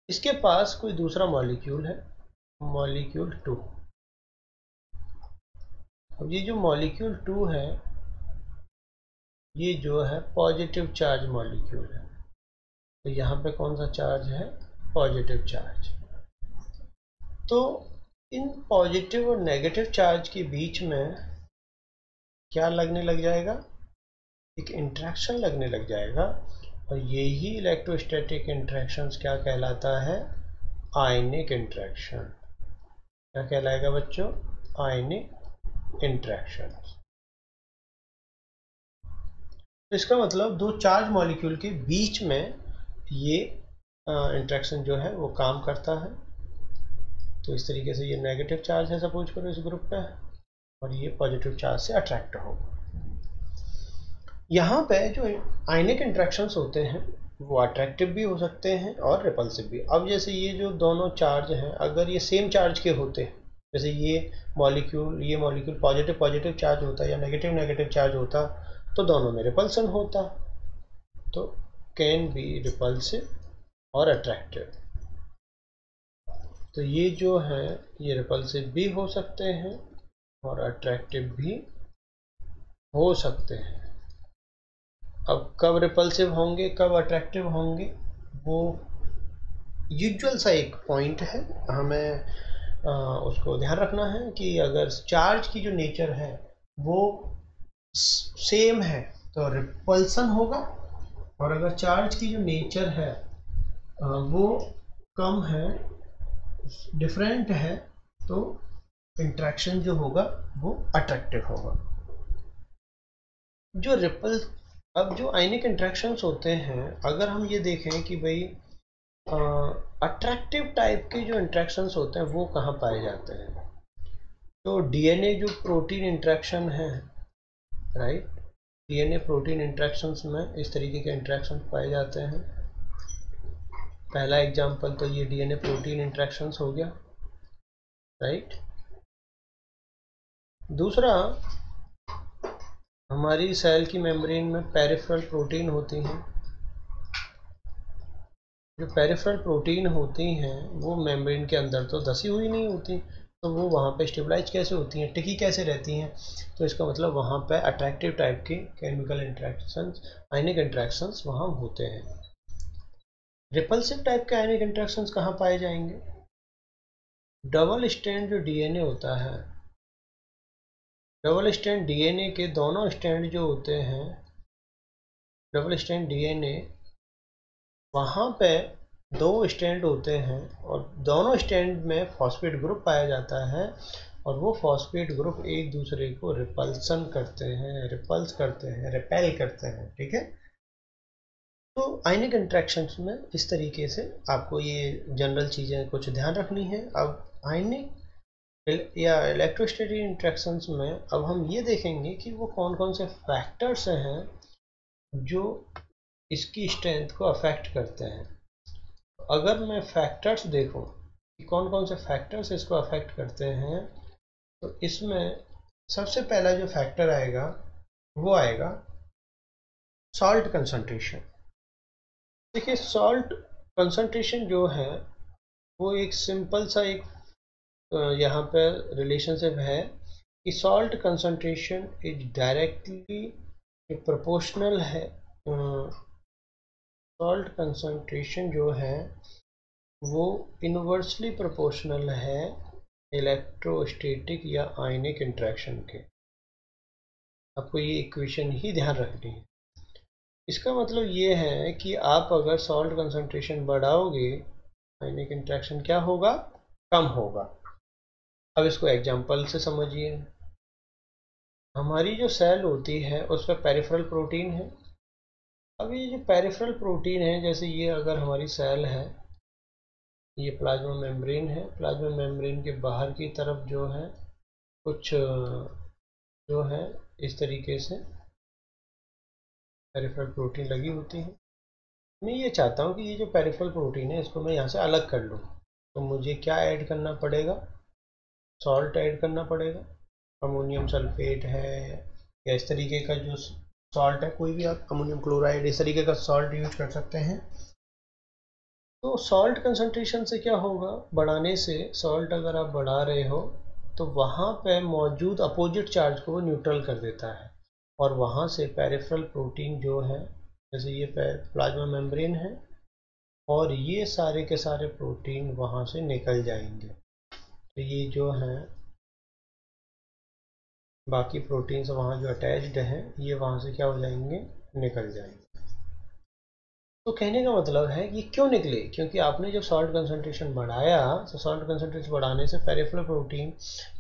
[SPEAKER 1] इसके पास कोई दूसरा मॉलिक्यूल है, मॉलिक्यूल 2। अब ये जो मॉलिक्यूल 2 है ये जो है पॉजिटिव चार्ज मॉलिक्यूल है। तो यहाँ पे कौन सा चार्ज है, पॉजिटिव चार्ज। तो इन पॉजिटिव और नेगेटिव चार्ज के बीच में क्या लगने लग जाएगा, एक इंटरेक्शन लगने लग जाएगा। और यही इलेक्ट्रोस्टैटिक इंटरेक्शंस क्या कहलाता है, आयनिक इंटरेक्शन। क्या कहलाएगा बच्चों, आयनिक इंटरेक्शन। तो इसका मतलब दो चार्ज मॉलिक्यूल के बीच में ये इंटरेक्शन जो है वो काम करता है। तो इस तरीके से ये नेगेटिव चार्ज है सपोज करो इस ग्रुप पे, और ये पॉजिटिव चार्ज से अट्रैक्ट होगा। यहाँ पे जो आयनिक इंटरेक्शंस होते हैं वो अट्रैक्टिव भी हो सकते हैं और रिपल्सिव भी। अब जैसे ये जो दोनों चार्ज हैं अगर ये सेम चार्ज के होते हैं, जैसे ये मॉलिक्यूल पॉजिटिव पॉजिटिव चार्ज होता या नेगेटिव नेगेटिव चार्ज होता तो दोनों में रिपल्सन होता। तो कैन बी रिपल्सिव और अट्रैक्टिव। तो ये जो है ये रिपल्सिव भी हो सकते हैं और अट्रैक्टिव भी हो सकते हैं। अब कब रिपल्सिव होंगे कब अट्रैक्टिव होंगे वो यूजुअल सा एक पॉइंट है, हमें उसको ध्यान रखना है कि अगर चार्ज की जो नेचर है वो सेम है तो रिपल्सन होगा, और अगर चार्ज की जो नेचर है वो कम है, डिफरेंट है, तो इंट्रैक्शन जो होगा वो अट्रैक्टिव होगा। जो रिपल अब जो आयनिक इंट्रैक्शंस होते हैं अगर हम ये देखें कि भाई अट्रैक्टिव टाइप के जो इंट्रैक्शंस होते हैं वो कहाँ पाए जाते हैं, तो डीएनए जो प्रोटीन इंट्रैक्शन है, राइट, डीएनए प्रोटीन इंट्रैक्शंस में इस तरीके के इंट्रैक्शंस पाए जाते हैं। पहला एग्जांपल तो ये डीएनए प्रोटीन इंट्रैक्शंस हो गया, राइट। दूसरा, हमारी सेल की मेम्ब्रेन में पेरिफेरल प्रोटीन होती हैं। जो पेरिफेरल प्रोटीन होती हैं वो मेम्ब्रेन के अंदर तो धसी हुई नहीं होती, तो वो वहाँ पे स्टेबलाइज कैसे होती हैं, टिकी कैसे रहती हैं। तो इसका मतलब वहाँ पे अट्रैक्टिव टाइप के केमिकल इंट्रैक्शंस, आयनिक इंट्रैक्शंस वहाँ होते हैं। रिपल्सिव टाइप के आयनिक इंट्रैक्शंस कहाँ पाए जाएंगे, डबल स्ट्रैंड जो डीएनए होता है, डबल स्ट्रैंड डीएनए के दोनों स्ट्रैंड जो होते हैं, डबल स्ट्रैंड डीएनए वहाँ पे दो स्ट्रैंड होते हैं और दोनों स्ट्रैंड में फॉस्फेट ग्रुप पाया जाता है, और वो फॉस्फेट ग्रुप एक दूसरे को रिपल्सन करते हैं, रिपल्स करते हैं, रिपेल करते हैं, ठीक है। तो आयनिक इंट्रैक्शंस में इस तरीके से आपको ये जनरल चीज़ें कुछ ध्यान रखनी है। अब आयनिक या इलेक्ट्रोस्टैटिक इंट्रैक्शंस में अब हम ये देखेंगे कि वो कौन कौन से फैक्टर्स हैं जो इसकी स्ट्रेंथ को अफेक्ट करते हैं। अगर मैं फैक्टर्स देखूं कि कौन कौन से फैक्टर्स इसको अफेक्ट करते हैं, तो इसमें सबसे पहला जो फैक्टर आएगा वो आएगा सॉल्ट कंसंट्रेशन। देखिए, सॉल्ट कंसंट्रेशन जो है वो एक सिंपल सा एक यहाँ पर रिलेशनशिप है कि salt concentration is directly proportional है। सॉल्ट कंसंट्रेशन जो है वो इनवर्सली प्रोपोर्शनल है इलेक्ट्रोस्टैटिक या आयनिक इंटरेक्शन के। आपको ये इक्वेशन ही ध्यान रखनी है। इसका मतलब ये है कि आप अगर सॉल्ट कंसंट्रेशन बढ़ाओगे, आयनिक इंटरेक्शन क्या होगा, कम होगा। अब इसको एग्जांपल से समझिए। हमारी जो सेल होती है उस पर पेरिफेरल प्रोटीन है। अब ये जो पेरिफेरल प्रोटीन है, जैसे ये अगर हमारी सेल है, ये प्लाज्मा मेम्ब्रेन है, प्लाज्मा मेम्ब्रेन के बाहर की तरफ जो है कुछ जो है इस तरीके से पेरिफेरल प्रोटीन लगी होती है। मैं ये चाहता हूँ कि ये जो पेरिफेरल प्रोटीन है इसको मैं यहाँ से अलग कर लूँ, तो मुझे क्या ऐड करना पड़ेगा, सॉल्ट ऐड करना पड़ेगा। अमोनियम सल्फेट है या इस तरीके का जो सॉल्ट है, कोई भी आप अमोनियम क्लोराइड इस तरीके का सॉल्ट यूज कर सकते हैं। तो सॉल्ट कंसंट्रेशन से क्या होगा, बढ़ाने से सॉल्ट अगर आप बढ़ा रहे हो तो वहाँ पे मौजूद अपोजिट चार्ज को वो न्यूट्रल कर देता है, और वहाँ से पेरिफेरल प्रोटीन जो है, जैसे ये प्लाज्मा मेम्ब्रेन है, और ये सारे के सारे प्रोटीन वहाँ से निकल जाएंगे। तो ये जो है बाकी प्रोटीन्स वहाँ जो अटैच्ड हैं, ये वहाँ से क्या हो जाएंगे, निकल जाएंगे। तो कहने का मतलब है कि क्यों निकले, क्योंकि आपने जब सॉल्ट कंसंट्रेशन बढ़ाया, तो सॉल्ट कंसंट्रेशन बढ़ाने से पेरिफेरल प्रोटीन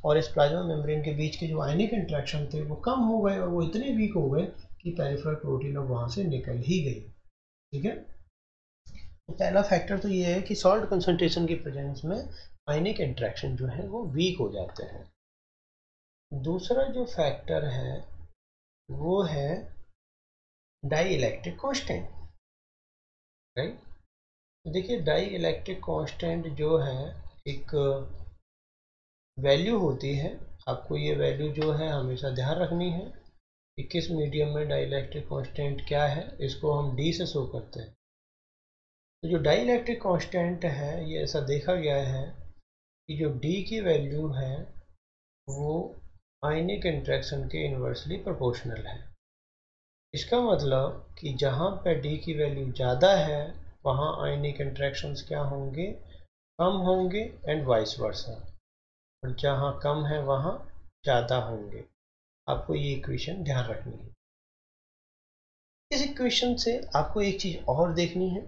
[SPEAKER 1] और इस प्लाज्मा मेम्ब्रेन के बीच के जो आयनिक इंटरेक्शन थे वो कम हो गए, और वो इतने वीक हो गए कि पेरिफेरल प्रोटीन अब वहाँ से निकल ही गई। ठीक है। तो पहला फैक्टर तो ये है कि सॉल्ट कंसंट्रेशन की प्रेजेंस में आयनिक इंटरेक्शन जो है वो वीक हो जाते हैं। दूसरा जो फैक्टर है वो है डाई इलेक्ट्रिक कांस्टेंट, राइट। देखिए, डाई इलेक्ट्रिक कांस्टेंट जो है एक वैल्यू होती है। आपको ये वैल्यू जो है हमेशा ध्यान रखनी है कि किस मीडियम में डाई इलेक्ट्रिक कांस्टेंट क्या है, इसको हम डी से शो करते हैं। तो जो डाई इलेक्ट्रिक कांस्टेंट है, ये ऐसा देखा गया है कि जो डी की वैल्यू है वो आयनिक इंटरेक्शन के इन्वर्सली प्रोपोर्शनल है। इसका मतलब कि जहाँ पे डी की वैल्यू ज़्यादा है वहाँ आयनिक इंटरेक्शंस क्या होंगे, कम होंगे, एंड वाइस वर्सा। और जहाँ कम है वहाँ ज़्यादा होंगे। आपको ये इक्वेशन ध्यान रखनी है। इस इक्वेशन से आपको एक चीज़ और देखनी है।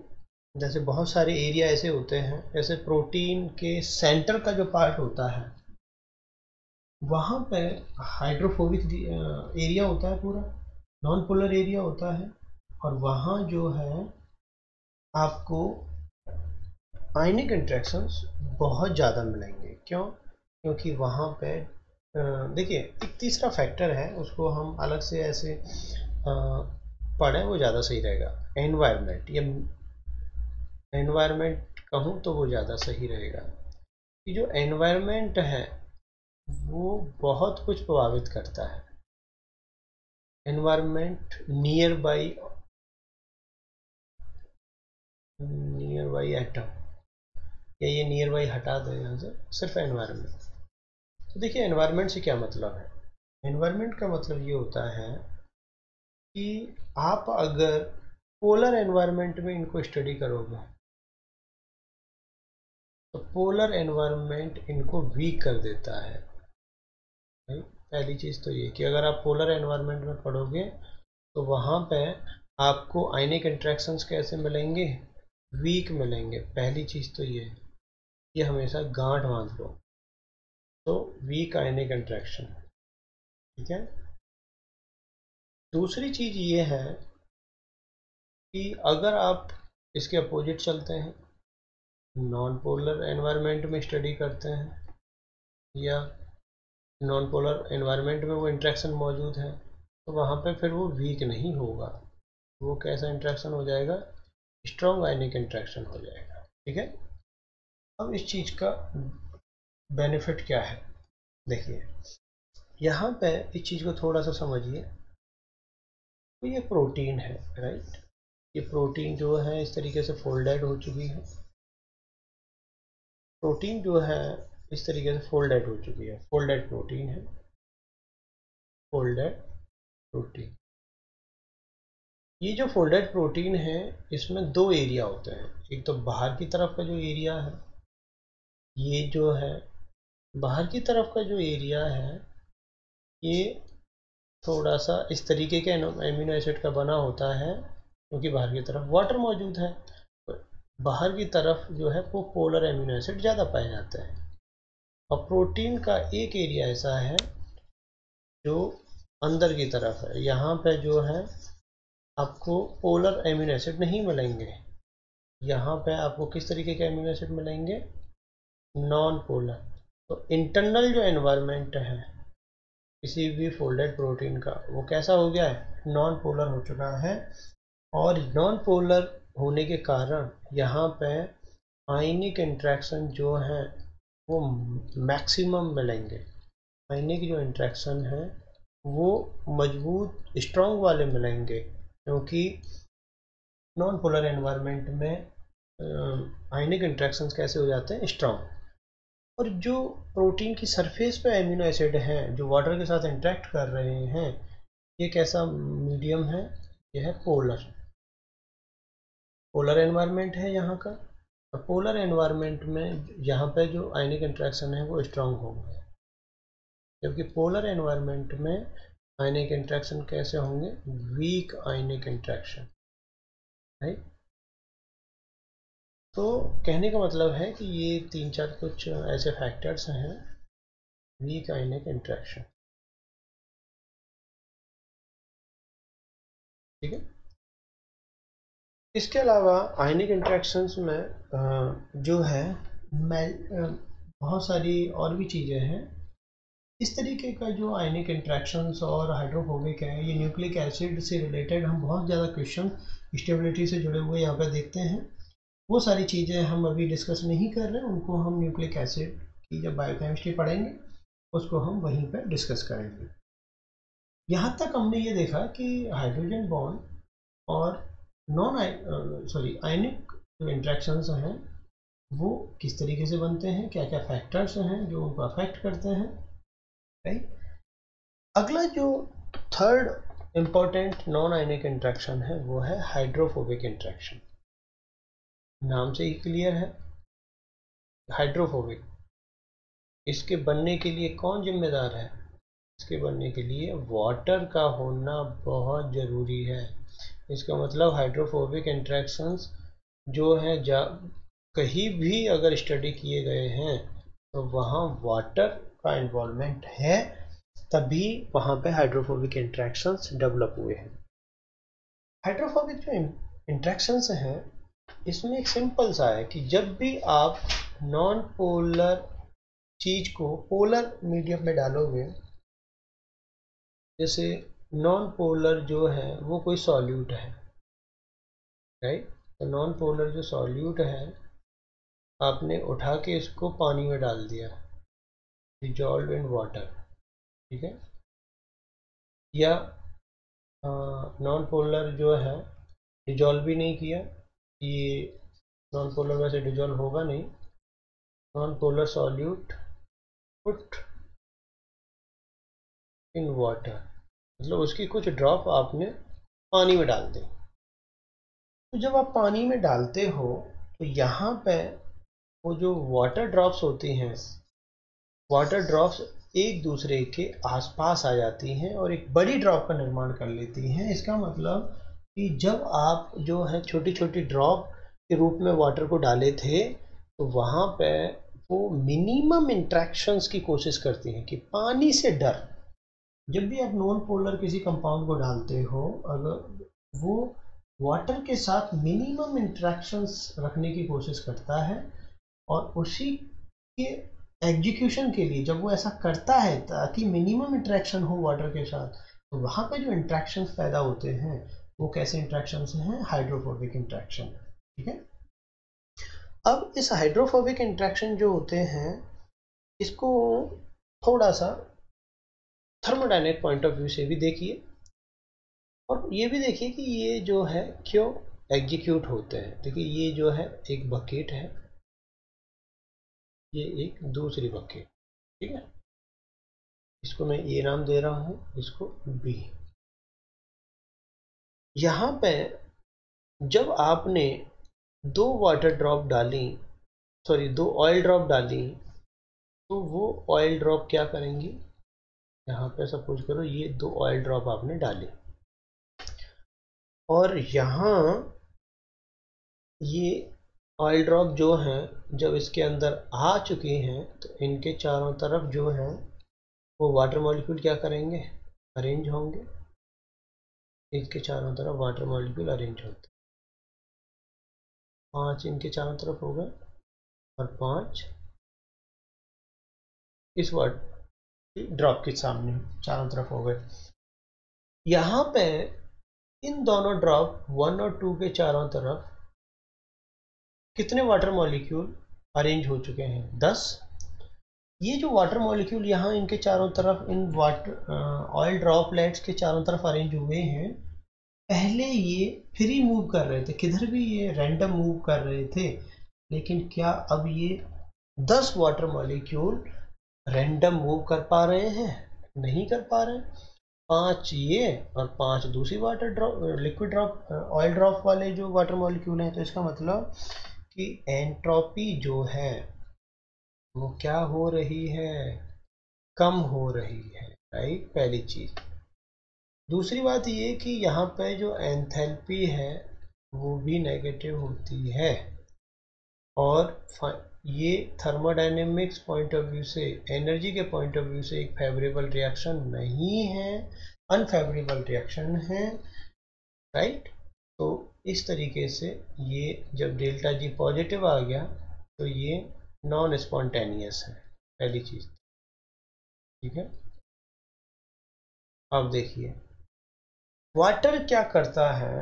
[SPEAKER 1] जैसे बहुत सारे एरिया ऐसे होते हैं, जैसे प्रोटीन के सेंटर का जो पार्ट होता है वहाँ पे हाइड्रोफोबिक एरिया होता है, पूरा नॉन पोलर एरिया होता है, और वहाँ जो है आपको आयनिक इंटरेक्शंस बहुत ज़्यादा मिलेंगे। क्यों? क्योंकि वहाँ पे देखिए, एक तीसरा फैक्टर है, उसको हम अलग से ऐसे पढ़ें वो ज़्यादा सही रहेगा। एनवायरनमेंट, या एनवायरनमेंट कहूँ तो वो ज़्यादा सही रहेगा। कि जो एनवायरनमेंट है वो बहुत कुछ प्रभावित करता है। एनवायरनमेंट नियर बाई एटम, या ये नियर बाई हटा दो यहाँ से, सिर्फ एनवायरनमेंट। तो देखिए, एनवायरनमेंट से क्या मतलब है। एनवायरनमेंट का मतलब ये होता है कि आप अगर पोलर एनवायरनमेंट में इनको स्टडी करोगे तो पोलर एनवायरनमेंट इनको वीक कर देता है। भाई, पहली चीज़ तो ये कि अगर आप पोलर एनवायरनमेंट में पढ़ोगे तो वहाँ पे आपको आयनिक इंटरेक्शंस कैसे मिलेंगे, वीक मिलेंगे। पहली चीज़ तो ये हमेशा गांठ बांध लो। तो वीक आयनिक इंटरेक्शन, ठीक है। दूसरी चीज़ ये है कि अगर आप इसके अपोजिट चलते हैं, नॉन पोलर एनवायरनमेंट में स्टडी करते हैं, या नॉन पोलर एनवायरनमेंट में वो इंट्रैक्शन मौजूद है, तो वहाँ पे फिर वो वीक नहीं होगा, वो कैसा इंट्रैक्शन हो जाएगा, स्ट्रॉन्ग आयनिक इंट्रैक्शन हो जाएगा। ठीक है, अब इस चीज़ का बेनिफिट क्या है, देखिए यहाँ पे इस चीज़ को थोड़ा सा समझिए। तो ये प्रोटीन है, राइट, ये प्रोटीन जो है इस तरीके से फोल्डेड हो चुकी है, प्रोटीन जो है इस तरीके से फोल्डेड हो चुकी है, फोल्डेड प्रोटीन है, फोल्डेड प्रोटीन। ये जो फोल्डेड प्रोटीन है इसमें दो एरिया होते हैं, एक तो बाहर की तरफ का जो एरिया है, ये जो है बाहर की तरफ का जो एरिया है ये थोड़ा सा इस तरीके के एमिनो एसिड का बना होता है, क्योंकि बाहर की तरफ वाटर मौजूद है, तो बाहर की तरफ जो है वो पोलर एमिनो एसिड ज़्यादा पाए जाते हैं। और प्रोटीन का एक एरिया ऐसा है जो अंदर की तरफ है, यहाँ पे जो है आपको पोलर एमिनो एसिड नहीं मिलेंगे, यहाँ पे आपको किस तरीके के एमिनो एसिड मिलेंगे, नॉन पोलर। तो इंटरनल जो एनवायरनमेंट है किसी भी फोल्डेड प्रोटीन का वो कैसा हो गया है, नॉन पोलर हो चुका है। और नॉन पोलर होने के कारण यहाँ पे आयनिक इंट्रैक्शन जो है वो मैक्सिमम मिलेंगे, आयनिक जो इंट्रैक्शन है वो मजबूत स्ट्रॉन्ग वाले मिलेंगे, क्योंकि नॉन पोलर एनवायरनमेंट में आयनिक इंट्रैक्शंस कैसे हो जाते हैं, स्ट्रॉन्ग। और जो प्रोटीन की सरफेस पे एमिनो एसिड हैं जो वाटर के साथ इंटरेक्ट कर रहे हैं, ये कैसा मीडियम है, ये है पोलर, पोलर एनवायरनमेंट है यहाँ का। और पोलर एनवायरनमेंट में यहाँ पे जो आयनिक इंट्रैक्शन है वो स्ट्रांग होंगे, जबकि पोलर एनवायरनमेंट में आयनिक इंट्रैक्शन कैसे होंगे, वीक आयनिक इंट्रैक्शन, राइट। तो कहने का मतलब है कि ये तीन चार कुछ ऐसे फैक्टर्स हैं, वीक आयनिक इंट्रैक्शन। ठीक है, इसके अलावा आयनिक इंट्रैक्शंस में जो है बहुत सारी और भी चीज़ें हैं। इस तरीके का जो आयनिक इंट्रैक्शंस और हाइड्रोफोबिक है, ये न्यूक्लिक एसिड से रिलेटेड हम बहुत ज़्यादा क्वेश्चन स्टेबिलिटी से जुड़े हुए यहाँ पे देखते हैं। वो सारी चीज़ें हम अभी डिस्कस नहीं कर रहे हैं, उनको हम न्यूक्लिक एसिड की जब बायोकेमिस्ट्री पढ़ेंगे उसको हम वहीं पर डिस्कस करेंगे। यहाँ तक हमने ये देखा कि हाइड्रोजन बॉन्ड और नॉन सॉरी आयनिक जो इंट्रैक्शंस हैं वो किस तरीके से बनते हैं, क्या क्या फैक्टर्स हैं जो उनको अफेक्ट करते हैं, राइट। अगला जो third important non ionic interaction है वो है हाइड्रोफोबिक इंट्रैक्शन। नाम से ही क्लियर है, हाइड्रोफोबिक। इसके बनने के लिए कौन जिम्मेदार है, इसके बनने के लिए वाटर का होना बहुत ज़रूरी है। इसका मतलब हाइड्रोफोबिक इंट्रैक्शंस जो है कहीं भी अगर स्टडी किए गए हैं तो वहाँ वाटर का इन्वॉल्वमेंट है, तभी वहाँ पे हाइड्रोफोबिक इंट्रैक्शंस डेवलप हुए हैं। हाइड्रोफोबिक जो इंट्रैक्शंस हैं इसमें एक सिंपल सा है कि जब भी आप नॉन पोलर चीज़ को पोलर मीडियम में डालोगे, जैसे नॉन पोलर जो है वो कोई सॉल्यूट है, राइट। तो नॉन पोलर जो सॉल्यूट है आपने उठा के इसको पानी में डाल दिया, डिजॉल्व इन वाटर, ठीक है। या नॉन पोलर जो है डिजॉल्व भी नहीं किया, ये नॉन पोलर वैसे डिजॉल्व होगा नहीं, non polar solute put in water, मतलब उसकी कुछ ड्रॉप आपने पानी में डाल दी। तो जब आप पानी में डालते हो तो यहाँ पे वो जो वाटर ड्रॉप्स होती हैं, वाटर ड्रॉप्स एक दूसरे के आसपास आ जाती हैं और एक बड़ी ड्रॉप का निर्माण कर लेती हैं। इसका मतलब कि जब आप जो है छोटी छोटी ड्रॉप के रूप में वाटर को डाले थे तो वहाँ पे वो मिनिमम इंट्रैक्शंस की कोशिश करती हैं कि पानी से डर। जब भी आप नॉन पोलर किसी कंपाउंड को डालते हो, अगर वो वाटर के साथ मिनिमम इंट्रैक्शंस रखने की कोशिश करता है और उसी के एग्जीक्यूशन के लिए जब वो ऐसा करता है ताकि मिनिमम इंटरेक्शन हो वाटर के साथ, तो वहाँ पे जो इंटरेक्शन पैदा होते हैं वो कैसे इंटरेक्शन हैं? Hydrophobic interaction. ठीक है। अब इस हाइड्रोफोबिक इंटरेक्शन जो होते हैं इसको थोड़ा सा थर्मोडायनेमिक पॉइंट ऑफ व्यू से भी देखिए, और ये भी देखिए कि ये जो है क्यों एग्जीक्यूट होते हैं। देखिए ये जो है एक बकेट है, ये एक दूसरी बकेट। ठीक है, इसको मैं ए नाम दे रहा हूँ, इसको बी। यहाँ पे जब आपने दो वाटर ड्रॉप डाली, सॉरी दो ऑयल ड्रॉप डाली, तो वो ऑयल ड्रॉप क्या करेंगी? यहाँ पे सपोज करो ये दो ऑयल ड्रॉप आपने डाली, और यहाँ ये ऑयल ड्रॉप जो हैं जब इसके अंदर आ चुकी हैं तो इनके चारों तरफ जो है वो वाटर मॉलिक्यूल क्या करेंगे? अरेंज होंगे। इसके चारों तरफ वाटर मॉलिक्यूल अरेंज होते हैं। 5 इनके चारों तरफ हो गए और 5 इस वाटर ड्रॉप के सामने चारों तरफ हो गए। यहाँ पे इन दोनों ड्रॉप 1 और 2 के चारों तरफ कितने वाटर मॉलिक्यूल अरेंज हो चुके हैं? 10। ये जो वाटर मॉलिक्यूल यहाँ इनके चारों तरफ इन वाटर ऑयल ड्रॉपलेट्स के चारों तरफ अरेंज हुए हैं, पहले ये फ्री मूव कर रहे थे, किधर भी ये रैंडम मूव कर रहे थे, लेकिन क्या अब ये 10 वाटर मॉलिक्यूल रैंडम मूव कर पा रहे हैं? नहीं कर पा रहे हैं। 5 ये और 5 दूसरी water drop liquid drop oil drop वाले जो वाटर मॉलिक्यूल हैं। तो इसका मतलब कि एंट्रोपी जो है वो क्या हो रही है? कम हो रही है। राइट, पहली चीज। दूसरी बात ये कि यहाँ पे जो एंथैल्पी है वो भी नेगेटिव होती है, और ये थर्मोडायनेमिक्स पॉइंट ऑफ व्यू से, एनर्जी के पॉइंट ऑफ व्यू से एक फेवरेबल रिएक्शन नहीं है, अनफेवरेबल रिएक्शन है। राइट। तो इस तरीके से ये जब डेल्टा जी पॉजिटिव आ गया तो ये नॉन स्पॉन्टेनियस है, पहली चीज। ठीक है। अब देखिए वाटर क्या करता है,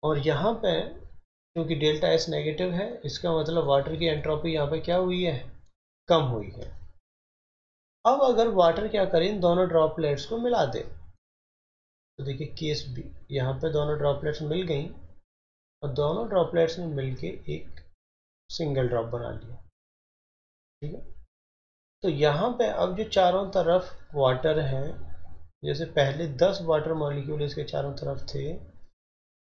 [SPEAKER 1] और यहाँ पे क्योंकि डेल्टा एस नेगेटिव है, इसका मतलब वाटर की एंट्रोपी यहाँ पे क्या हुई है? कम हुई है। अब अगर वाटर क्या करे, इन दोनों ड्रॉपलेट्स को मिला दे, तो देखिए केस बी, यहाँ पे दोनों ड्रॉपलेट्स मिल गई और दोनों ड्रॉपलेट्स ने मिलके एक सिंगल ड्रॉप बना लिया। ठीक है। तो यहाँ पे अब जो चारों तरफ वाटर है, जैसे पहले 10 वाटर मॉलिक्यूल इसके चारों तरफ थे,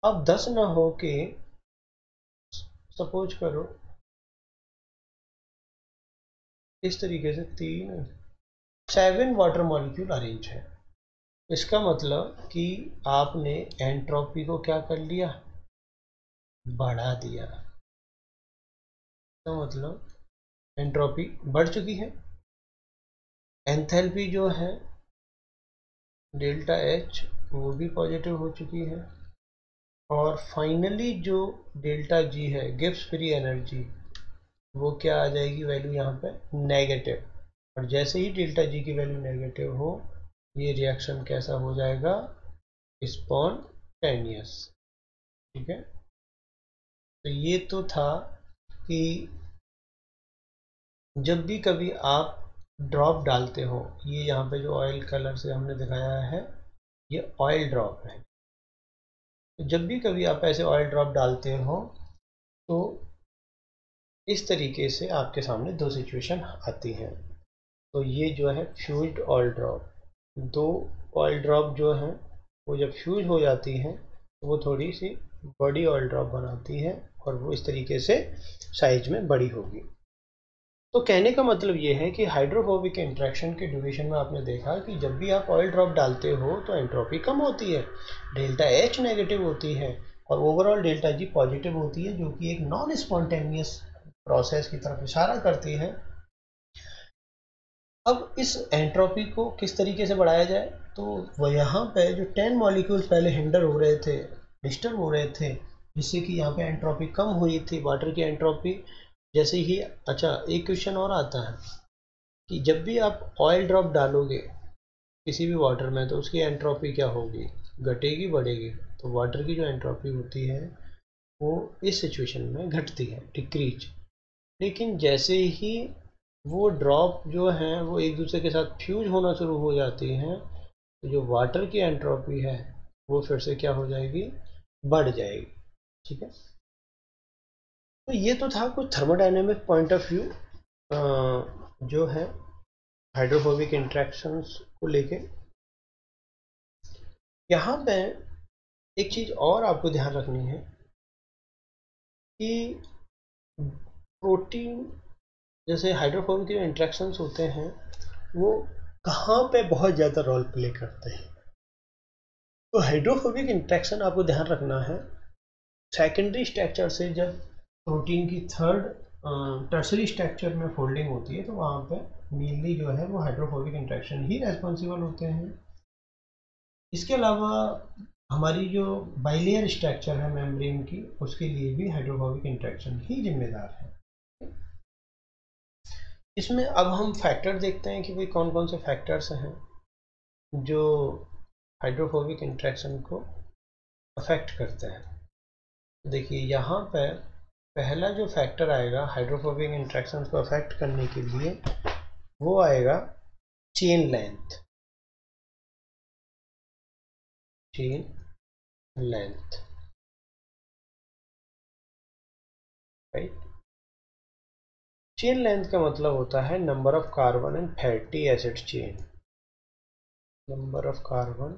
[SPEAKER 1] अब 10 ना हो के सपोज करो इस तरीके से 7 वाटर मॉलिक्यूल अरेंज है। इसका मतलब कि आपने एंट्रोपी को क्या कर लिया? बढ़ा दिया। तो मतलब एंट्रोपी बढ़ चुकी है। एंथैल्पी जो है डेल्टा एच वो भी पॉजिटिव हो चुकी है, और फाइनली जो डेल्टा जी है गिब्स फ्री एनर्जी, वो क्या आ जाएगी वैल्यू यहाँ पे? नेगेटिव। और जैसे ही डेल्टा जी की वैल्यू नेगेटिव हो, ये रिएक्शन कैसा हो जाएगा? स्पॉन्टेनियस। ठीक है। तो ये तो था कि जब भी कभी आप ड्रॉप डालते हो, ये यहाँ पे जो ऑयल कलर से हमने दिखाया है ये ऑयल ड्रॉप है। तो जब भी कभी आप ऐसे ऑयल ड्रॉप डालते हो तो इस तरीके से आपके सामने दो सिचुएशन आती हैं। तो ये जो है फ्यूज्ड ऑयल ड्रॉप, दो ऑयल ड्रॉप जो हैं वो जब फ्यूज हो जाती हैं तो वो थोड़ी सी बड़ी ऑयल ड्रॉप बनाती है, और वो इस तरीके से साइज में बड़ी होगी। तो कहने का मतलब ये है कि हाइड्रोफोबिक इंटरेक्शन के ड्यूरेशन में आपने देखा कि जब भी आप ऑयल ड्रॉप डालते हो तो एंट्रोपी कम होती है, डेल्टा एच नेगेटिव होती है, और ओवरऑल डेल्टा जी पॉजिटिव होती है, जो कि एक नॉन स्पॉन्टेनियस प्रोसेस की तरफ इशारा करती है। अब इस एंट्रोपी को किस तरीके से बढ़ाया जाए? तो वह यहाँ पे जो 10 मॉलिक्यूल्स पहले हिंडर हो रहे थे, डिस्टर्ब हो रहे थे, जिससे कि यहाँ पे एंट्रोपी कम हुई थी, वाटर की एंट्रोपी, जैसे ही, अच्छा एक क्वेश्चन और आता है कि जब भी आप ऑयल ड्रॉप डालोगे किसी भी वाटर में तो उसकी एंट्रोपी क्या होगी, घटेगी बढ़ेगी? तो वाटर की जो एंट्रोपी होती है वो इस सिचुएशन में घटती है, डिक्रीज। लेकिन जैसे ही वो ड्रॉप जो हैं वो एक दूसरे के साथ फ्यूज होना शुरू हो जाती हैं तो जो वाटर की एंट्रोपी है वो फिर से क्या हो जाएगी, बढ़ जाएगी। ठीक है, तो ये तो था कुछ थर्मोडायनेमिक पॉइंट ऑफ व्यू जो है हाइड्रोफोबिक इंटरेक्शंस को लेके। यहाँ पे एक चीज़ और आपको ध्यान रखनी है कि प्रोटीन जैसे हाइड्रोफोबिक जो इंटरेक्शंस होते हैं वो कहाँ पे बहुत ज़्यादा रोल प्ले करते हैं। तो हाइड्रोफोबिक इंटरेक्शन आपको ध्यान रखना है सेकेंडरी स्ट्रक्चर से, जब प्रोटीन की थर्ड टर्सरी स्ट्रक्चर में फोल्डिंग होती है तो वहाँ पे मेनली जो है वो हाइड्रोफोबिक इंटरेक्शन ही रेस्पॉन्सिबल होते हैं। इसके अलावा हमारी जो बाइलेयर स्ट्रक्चर है मेम्ब्रेन की उसके लिए भी हाइड्रोफोबिक इंटरेक्शन ही जिम्मेदार है। इसमें अब हम फैक्टर देखते हैं कि भाई कौन कौन से फैक्टर्स हैं जो हाइड्रोफोबिक इंटरेक्शन को अफेक्ट करते हैं। देखिए यहाँ पर पहला जो फैक्टर आएगा हाइड्रोफोबिक इंटरेक्शन को अफेक्ट करने के लिए वो आएगा chain length. Chain length, right. Chain length का मतलब होता है number of carbon and fatty acid chain. Number of carbon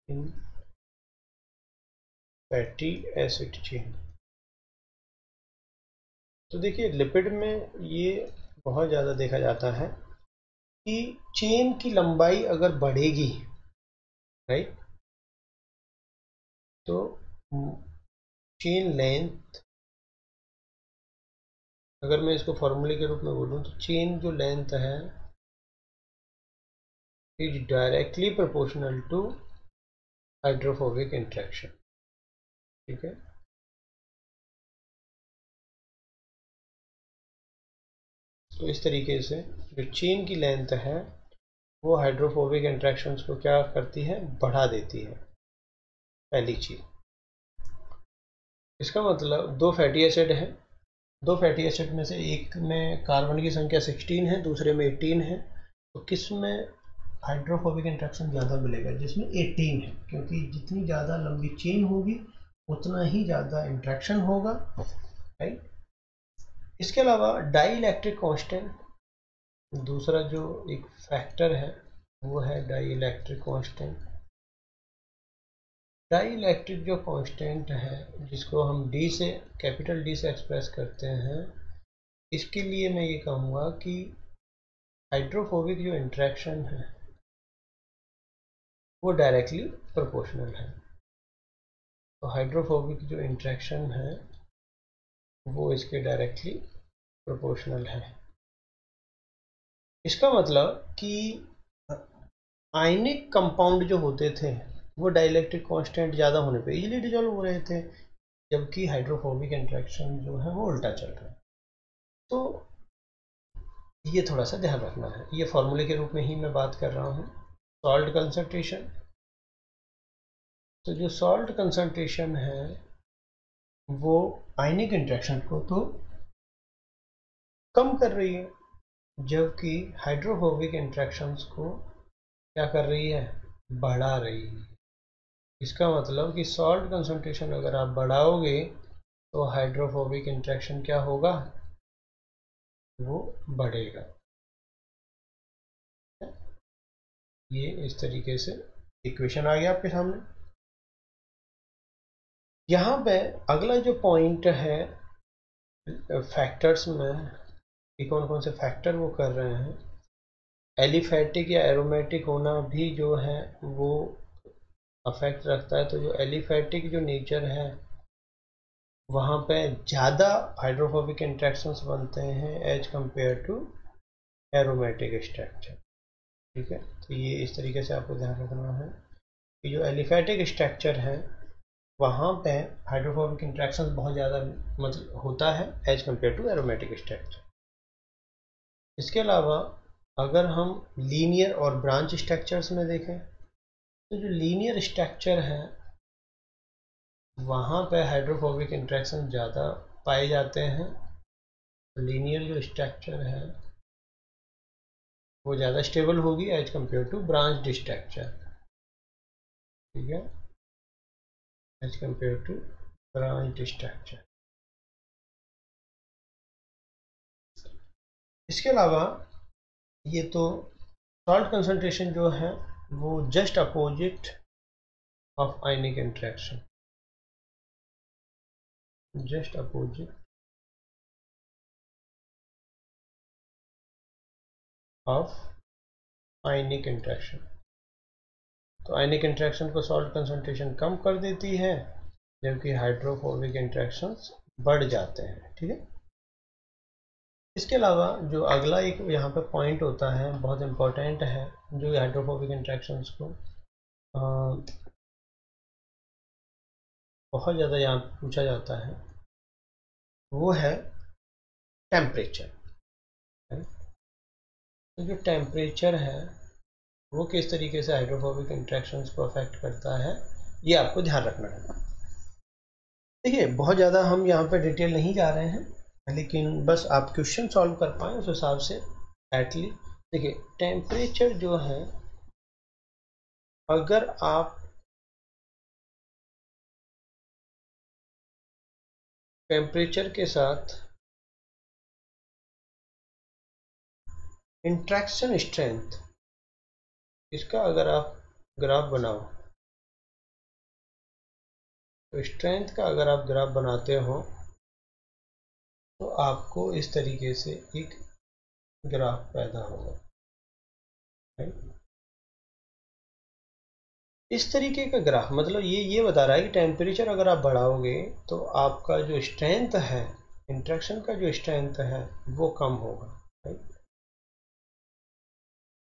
[SPEAKER 1] in fatty acid chain. तो देखिए लिपिड में ये बहुत ज़्यादा देखा जाता है कि चेन की लंबाई अगर बढ़ेगी, राइट, तो चेन लेंथ, अगर मैं इसको फॉर्मूले के रूप में बोलूँ तो चेन जो लेंथ है is directly proportional to hydrophobic interaction. ठीक है, तो इस तरीके से जो चेन की लेंथ है वो हाइड्रोफोबिक इंटरेक्शंस को क्या करती है, बढ़ा देती है। पहली चीज, इसका मतलब दो फैटी एसिड है, दो फैटी एसिड में से एक में कार्बन की संख्या 16 है, दूसरे में 18 है, तो किस में हाइड्रोफोबिक इंटरेक्शन ज़्यादा मिलेगा, जिसमें 18 है, क्योंकि जितनी ज़्यादा लंबी चेन होगी उतना ही ज़्यादा इंटरेक्शन होगा, राइट। इसके अलावा डाई इलेक्ट्रिक कांस्टेंट, दूसरा जो एक फैक्टर है वो है dielectric constant. Dielectric जो कांस्टेंट है जिसको हम डी से, कैपिटल डी से एक्सप्रेस करते हैं, इसके लिए मैं ये कहूँगा कि हाइड्रोफोबिक जो इंटरेक्शन है वो डायरेक्टली प्रोपोर्शनल है। तो हाइड्रोफोबिक जो इंटरेक्शन है वो इसके डायरेक्टली प्रोपोर्शनल है। इसका मतलब कि आयनिक कंपाउंड जो होते थे वो डाइलेक्ट्रिक कांस्टेंट ज़्यादा होने पे इजीली डिजोल्व हो रहे थे, जबकि हाइड्रोफोबिक इंटरेक्शन जो है वो उल्टा चल रहा है। तो ये थोड़ा सा ध्यान रखना है, ये फॉर्मूले के रूप में ही मैं बात कर रहा हूँ। सॉल्ट कंसंट्रेशन, तो जो सॉल्ट कंसंट्रेशन है वो आयनिक इंटरेक्शन को तो कम कर रही है, जबकि हाइड्रोफोबिक इंटरेक्शंस को क्या कर रही है, बढ़ा रही है। इसका मतलब कि सॉल्ट कंसंट्रेशन अगर आप बढ़ाओगे तो हाइड्रोफोबिक इंटरेक्शन क्या होगा, वो बढ़ेगा। ये इस तरीके से इक्वेशन आ गया आपके सामने। यहाँ पे अगला जो पॉइंट है फैक्टर्स में कि कौन कौन से फैक्टर वो कर रहे हैं, एलिफैटिक या एरोमेटिक होना भी जो है वो अफेक्ट रखता है। तो जो एलिफैटिक जो नेचर है वहाँ पे ज़्यादा हाइड्रोफोबिक इंट्रैक्शंस बनते हैं as compared to aromatic structure. ठीक है, तो ये इस तरीके से आपको ध्यान रखना है कि जो एलिफैटिक स्ट्रक्चर है वहाँ पे हाइड्रोफोबिक इंट्रैक्शन बहुत ज़्यादा मतलब होता है as compared to aromatic structure. इसके अलावा अगर हम लीनियर और ब्रांच स्ट्रक्चर्स में देखें तो जो लीनियर स्ट्रक्चर है वहाँ पे हाइड्रोफोबिक इंट्रैक्शन ज़्यादा पाए जाते हैं। लीनियर जो स्ट्रक्चर है वो ज़्यादा स्टेबल होगी as compared to branch structure, ठीक है, as compared to branch structure. इसके अलावा ये तो सॉल्ट कंसंट्रेशन जो है वो just opposite of ionic interaction, just opposite of ionic interaction. तो आयनिक इंट्रैक्शन को सॉल्ट कंसंट्रेशन कम कर देती है जबकि हाइड्रोफोबिक इंट्रैक्शंस बढ़ जाते हैं, ठीक है। इसके अलावा जो अगला एक यहाँ पे पॉइंट होता है बहुत इम्पोर्टेंट है जो हाइड्रोफोबिक इंट्रैक्शंस को बहुत ज़्यादा यहाँ पूछा जाता है वो है टेम्परेचर। तो जो टेम्परेचर है वो किस तरीके से हाइड्रोफोबिक इंट्रैक्शंस को अफेक्ट करता है ये आपको ध्यान रखना है। देखिए बहुत ज़्यादा हम यहाँ पे डिटेल नहीं जा रहे हैं लेकिन बस आप क्वेश्चन सॉल्व कर पाएँ उस हिसाब से एटलीस्ट। देखिए टेम्परेचर जो है अगर आप टेम्परेचर के साथ इंट्रैक्शन स्ट्रेंथ इसका अगर आप ग्राफ बनाओ तो स्ट्रेंथ का अगर आप ग्राफ बनाते हो तो आपको इस तरीके से एक ग्राफ पैदा होगा, इस तरीके का ग्राफ मतलब ये बता रहा है कि टेम्परेचर अगर आप बढ़ाओगे तो आपका जो स्ट्रेंथ है इंट्रैक्शन का जो स्ट्रेंथ है वो कम होगा, राइट।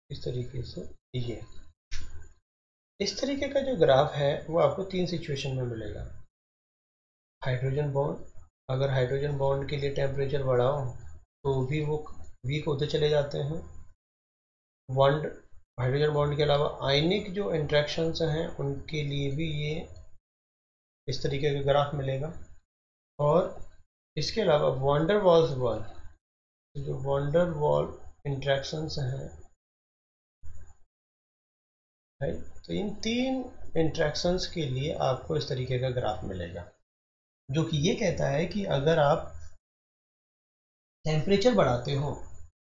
[SPEAKER 1] इस तरीके से ये इस तरीके का जो ग्राफ है वो आपको 3 सिचुएशन में मिलेगा। हाइड्रोजन बॉन्ड, अगर हाइड्रोजन बॉन्ड के लिए टेम्परेचर बढ़ाओ तो भी वो वीक होते चले जाते हैं। बॉन्ड हाइड्रोजन बॉन्ड के अलावा आयनिक जो इंट्रैक्शंस हैं उनके लिए भी ये इस तरीके का ग्राफ मिलेगा। और इसके अलावा वॉन्डर वॉल्स बॉल जो वॉन्डर वॉल इंट्रैक्शंस हैं, राइट, तो इन 3 इंट्रैक्शंस के लिए आपको इस तरीके का ग्राफ मिलेगा जो कि ये कहता है कि अगर आप टेम्परेचर बढ़ाते हो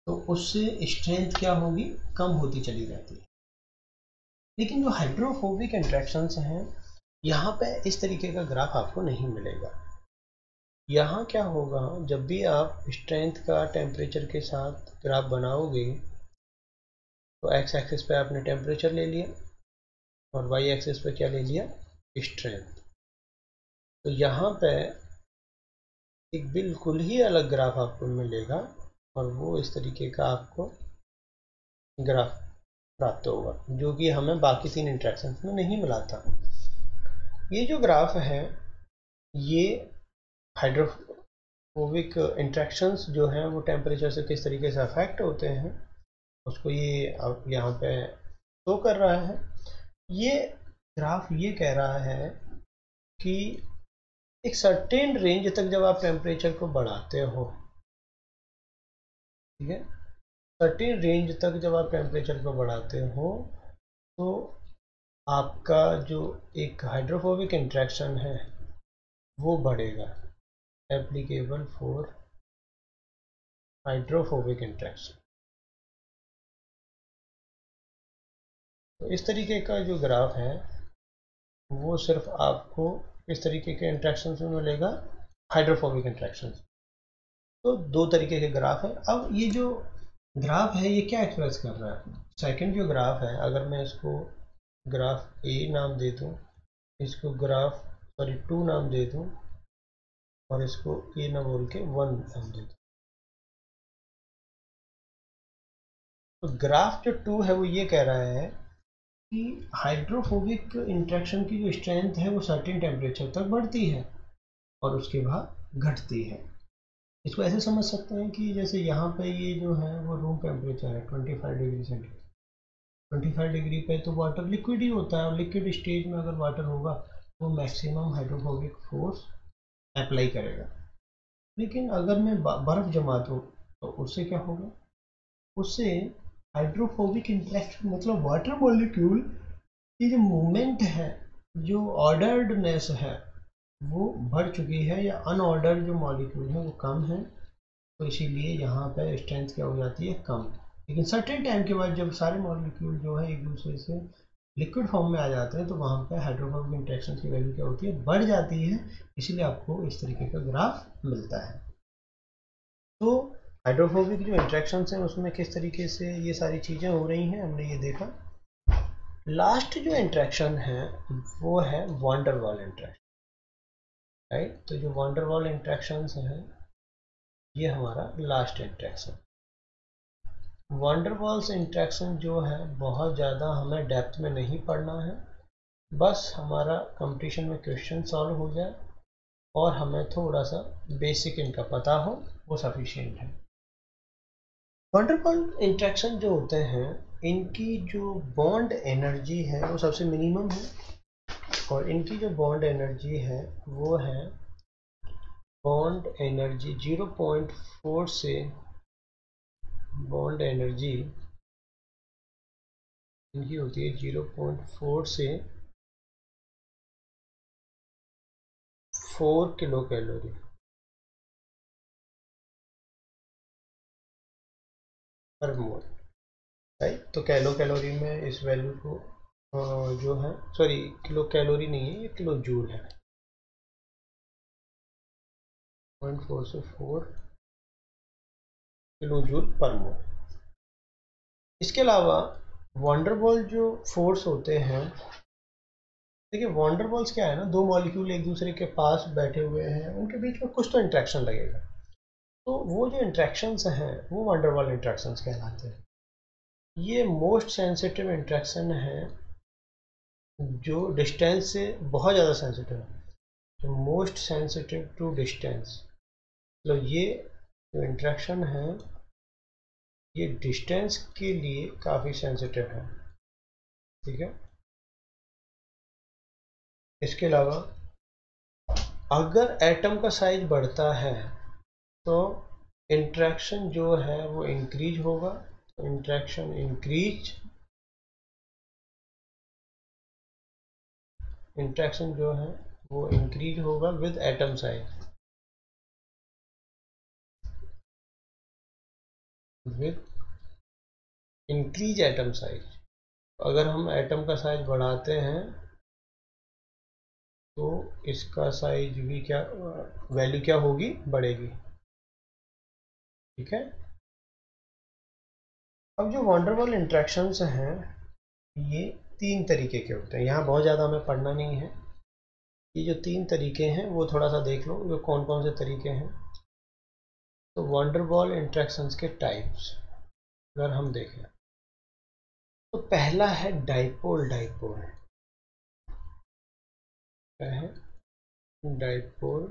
[SPEAKER 1] तो उससे स्ट्रेंथ क्या होगी, कम होती चली जाती है। लेकिन जो हाइड्रोफोबिक इंट्रैक्शंस हैं यहाँ पे इस तरीके का ग्राफ आपको नहीं मिलेगा। यहाँ क्या होगा जब भी आप स्ट्रेंथ का टेम्परेचर के साथ ग्राफ बनाओगे तो एक्स एक्सिस पे आपने टेम्परेचर ले लिया और वाई एक्सिस पे क्या ले लिया, स्ट्रेंथ। तो यहाँ पे एक बिल्कुल ही अलग ग्राफ आपको मिलेगा और वो इस तरीके का आपको ग्राफ प्राप्त होगा जो कि हमें बाकी 3 इंट्रैक्शंस में नहीं मिला था। ये जो ग्राफ है ये हाइड्रोफोबिक इंट्रैक्शंस जो हैं वो टेम्परेचर से किस तरीके से अफेक्ट होते हैं उसको ये अब यहाँ पे शो कर रहा है। ये ग्राफ ये कह रहा है कि एक सर्टेन रेंज तक जब आप टेम्परेचर को बढ़ाते हो, ठीक है, सर्टेन रेंज तक जब आप टेम्परेचर को बढ़ाते हो तो आपका जो एक हाइड्रोफोबिक इंट्रैक्शन है वो बढ़ेगा, एप्लीकेबल फॉर हाइड्रोफोबिक इंट्रैक्शन। तो इस तरीके का जो ग्राफ है वो सिर्फ आपको इस तरीके के इंट्रैक्शन में मिलेगा, हाइड्रोफोबिक इंट्रैक्शन। तो 2 तरीके के ग्राफ है। अब ये जो ग्राफ है ये क्या एक्सप्रेस कर रहा है, सेकंड जो ग्राफ है अगर मैं इसको ग्राफ ए नाम दे दूँ, इसको ग्राफ 2 नाम दे दूँ और इसको ए ना बोल के 1 नाम दे दूँ, तो ग्राफ जो 2 है वो ये कह रहा है कि हाइड्रोफोबिक इंट्रैक्शन की जो स्ट्रेंथ है वो सर्टेन टेम्परेचर तक बढ़ती है और उसके बाद घटती है। इसको ऐसे समझ सकते हैं कि जैसे यहाँ पे ये जो है वो रूम टेम्परेचर है 25 डिग्री सेंटीग्रेड, 25 डिग्री पे तो वाटर लिक्विड ही होता है और लिक्विड स्टेज में अगर वाटर होगा तो मैक्सिमम हाइड्रोफोबिक फोर्स अप्लाई करेगा। लेकिन अगर मैं बर्फ़ जमा दूँ तो उससे क्या होगा, उससे हाइड्रोफोबिक इंटरेक्शन मतलब वाटर मॉलिक्यूल की जो मूवमेंट है, जो ऑर्डर्डनेस है वो बढ़ चुकी है, या अनऑर्डर्ड जो मॉलिक्यूल है वो कम है, तो इसीलिए यहाँ पे स्ट्रेंथ क्या हो जाती है, कम। लेकिन सर्टेन टाइम के बाद जब सारे मॉलिक्यूल जो है एक दूसरे से लिक्विड फॉर्म में आ जाते हैं तो वहाँ पे हाइड्रोफोबिक इंटरेक्शन की वैल्यू क्या होती है, बढ़ जाती है। इसीलिए आपको इस तरीके का ग्राफ मिलता है। तो हाइड्रोफोबिक जो इंट्रैक्शंस हैं उसमें किस तरीके से ये सारी चीज़ें हो रही हैं हमने ये देखा। लास्ट जो इंट्रैक्शन है वो है वान डेर वाल इंट्रैक्शन, राइट। तो जो वान डेर वाल इंट्रैक्शंस हैं ये हमारा last interaction. Van der Waals interaction जो है बहुत ज़्यादा हमें डेप्थ में नहीं पढ़ना है, बस हमारा कंपटीशन में क्वेश्चन सॉल्व हो जाए और हमें थोड़ा सा बेसिक इनका पता हो वो सफिशिएंट है। वान डेर वाल इंट्रैक्शन जो होते हैं इनकी जो बॉन्ड एनर्जी है वो सबसे मिनिमम है, और इनकी जो बॉन्ड एनर्जी है वो है बॉन्ड एनर्जी 0.4 से बॉन्ड एनर्जी इनकी होती है 0.4 से 4 किलो कैलोरी पर मोल, राइट। तो किलो कैलोरी में इस वैल्यू को जो है, सॉरी किलो कैलोरी नहीं है, ये किलो जूल है। 0.4 से 4 किलो जूल पर मोल। इसके अलावा वंडरबॉल जो फोर्स होते हैं, देखिए वंडरबॉल्स क्या है ना, दो मॉलिक्यूल एक दूसरे के पास बैठे हुए हैं, उनके बीच में कुछ तो इंट्रैक्शन लगेगा, तो वो जो इंट्रैक्शंस हैं वो वंडरबॉल इंट्रैक्शंस कहलाते हैं। ये मोस्ट सेंसिटिव इंट्रैक्शन है जो डिस्टेंस से बहुत ज़्यादा सेंसिटिव है, तो मोस्ट सेंसिटिव टू डिस्टेंस। तो ये जो इंट्रैक्शन है ये डिस्टेंस के लिए काफ़ी सेंसिटिव है, ठीक है। इसके अलावा अगर एटम का साइज बढ़ता है तो इंट्रैक्शन जो है वो इंक्रीज होगा, इंट्रैक्शन इंट्रैक्शन जो है वो इंक्रीज होगा with atom size, with increase atom size. अगर हम एटम का साइज बढ़ाते हैं तो इसका साइज भी क्या, वैल्यू क्या होगी, बढ़ेगी, ठीक है। अब जो वंडरवॉल इंट्रैक्शंस हैं ये तीन तरीके के होते हैं, यहाँ बहुत ज़्यादा हमें पढ़ना नहीं है। ये जो तीन तरीके हैं वो थोड़ा सा देख लो, जो कौन कौन से तरीके हैं। तो वंडरवॉल इंट्रैक्शंस के टाइप्स अगर हम देखें तो पहला है डाइपोल डाइपोल, क्या है, dipole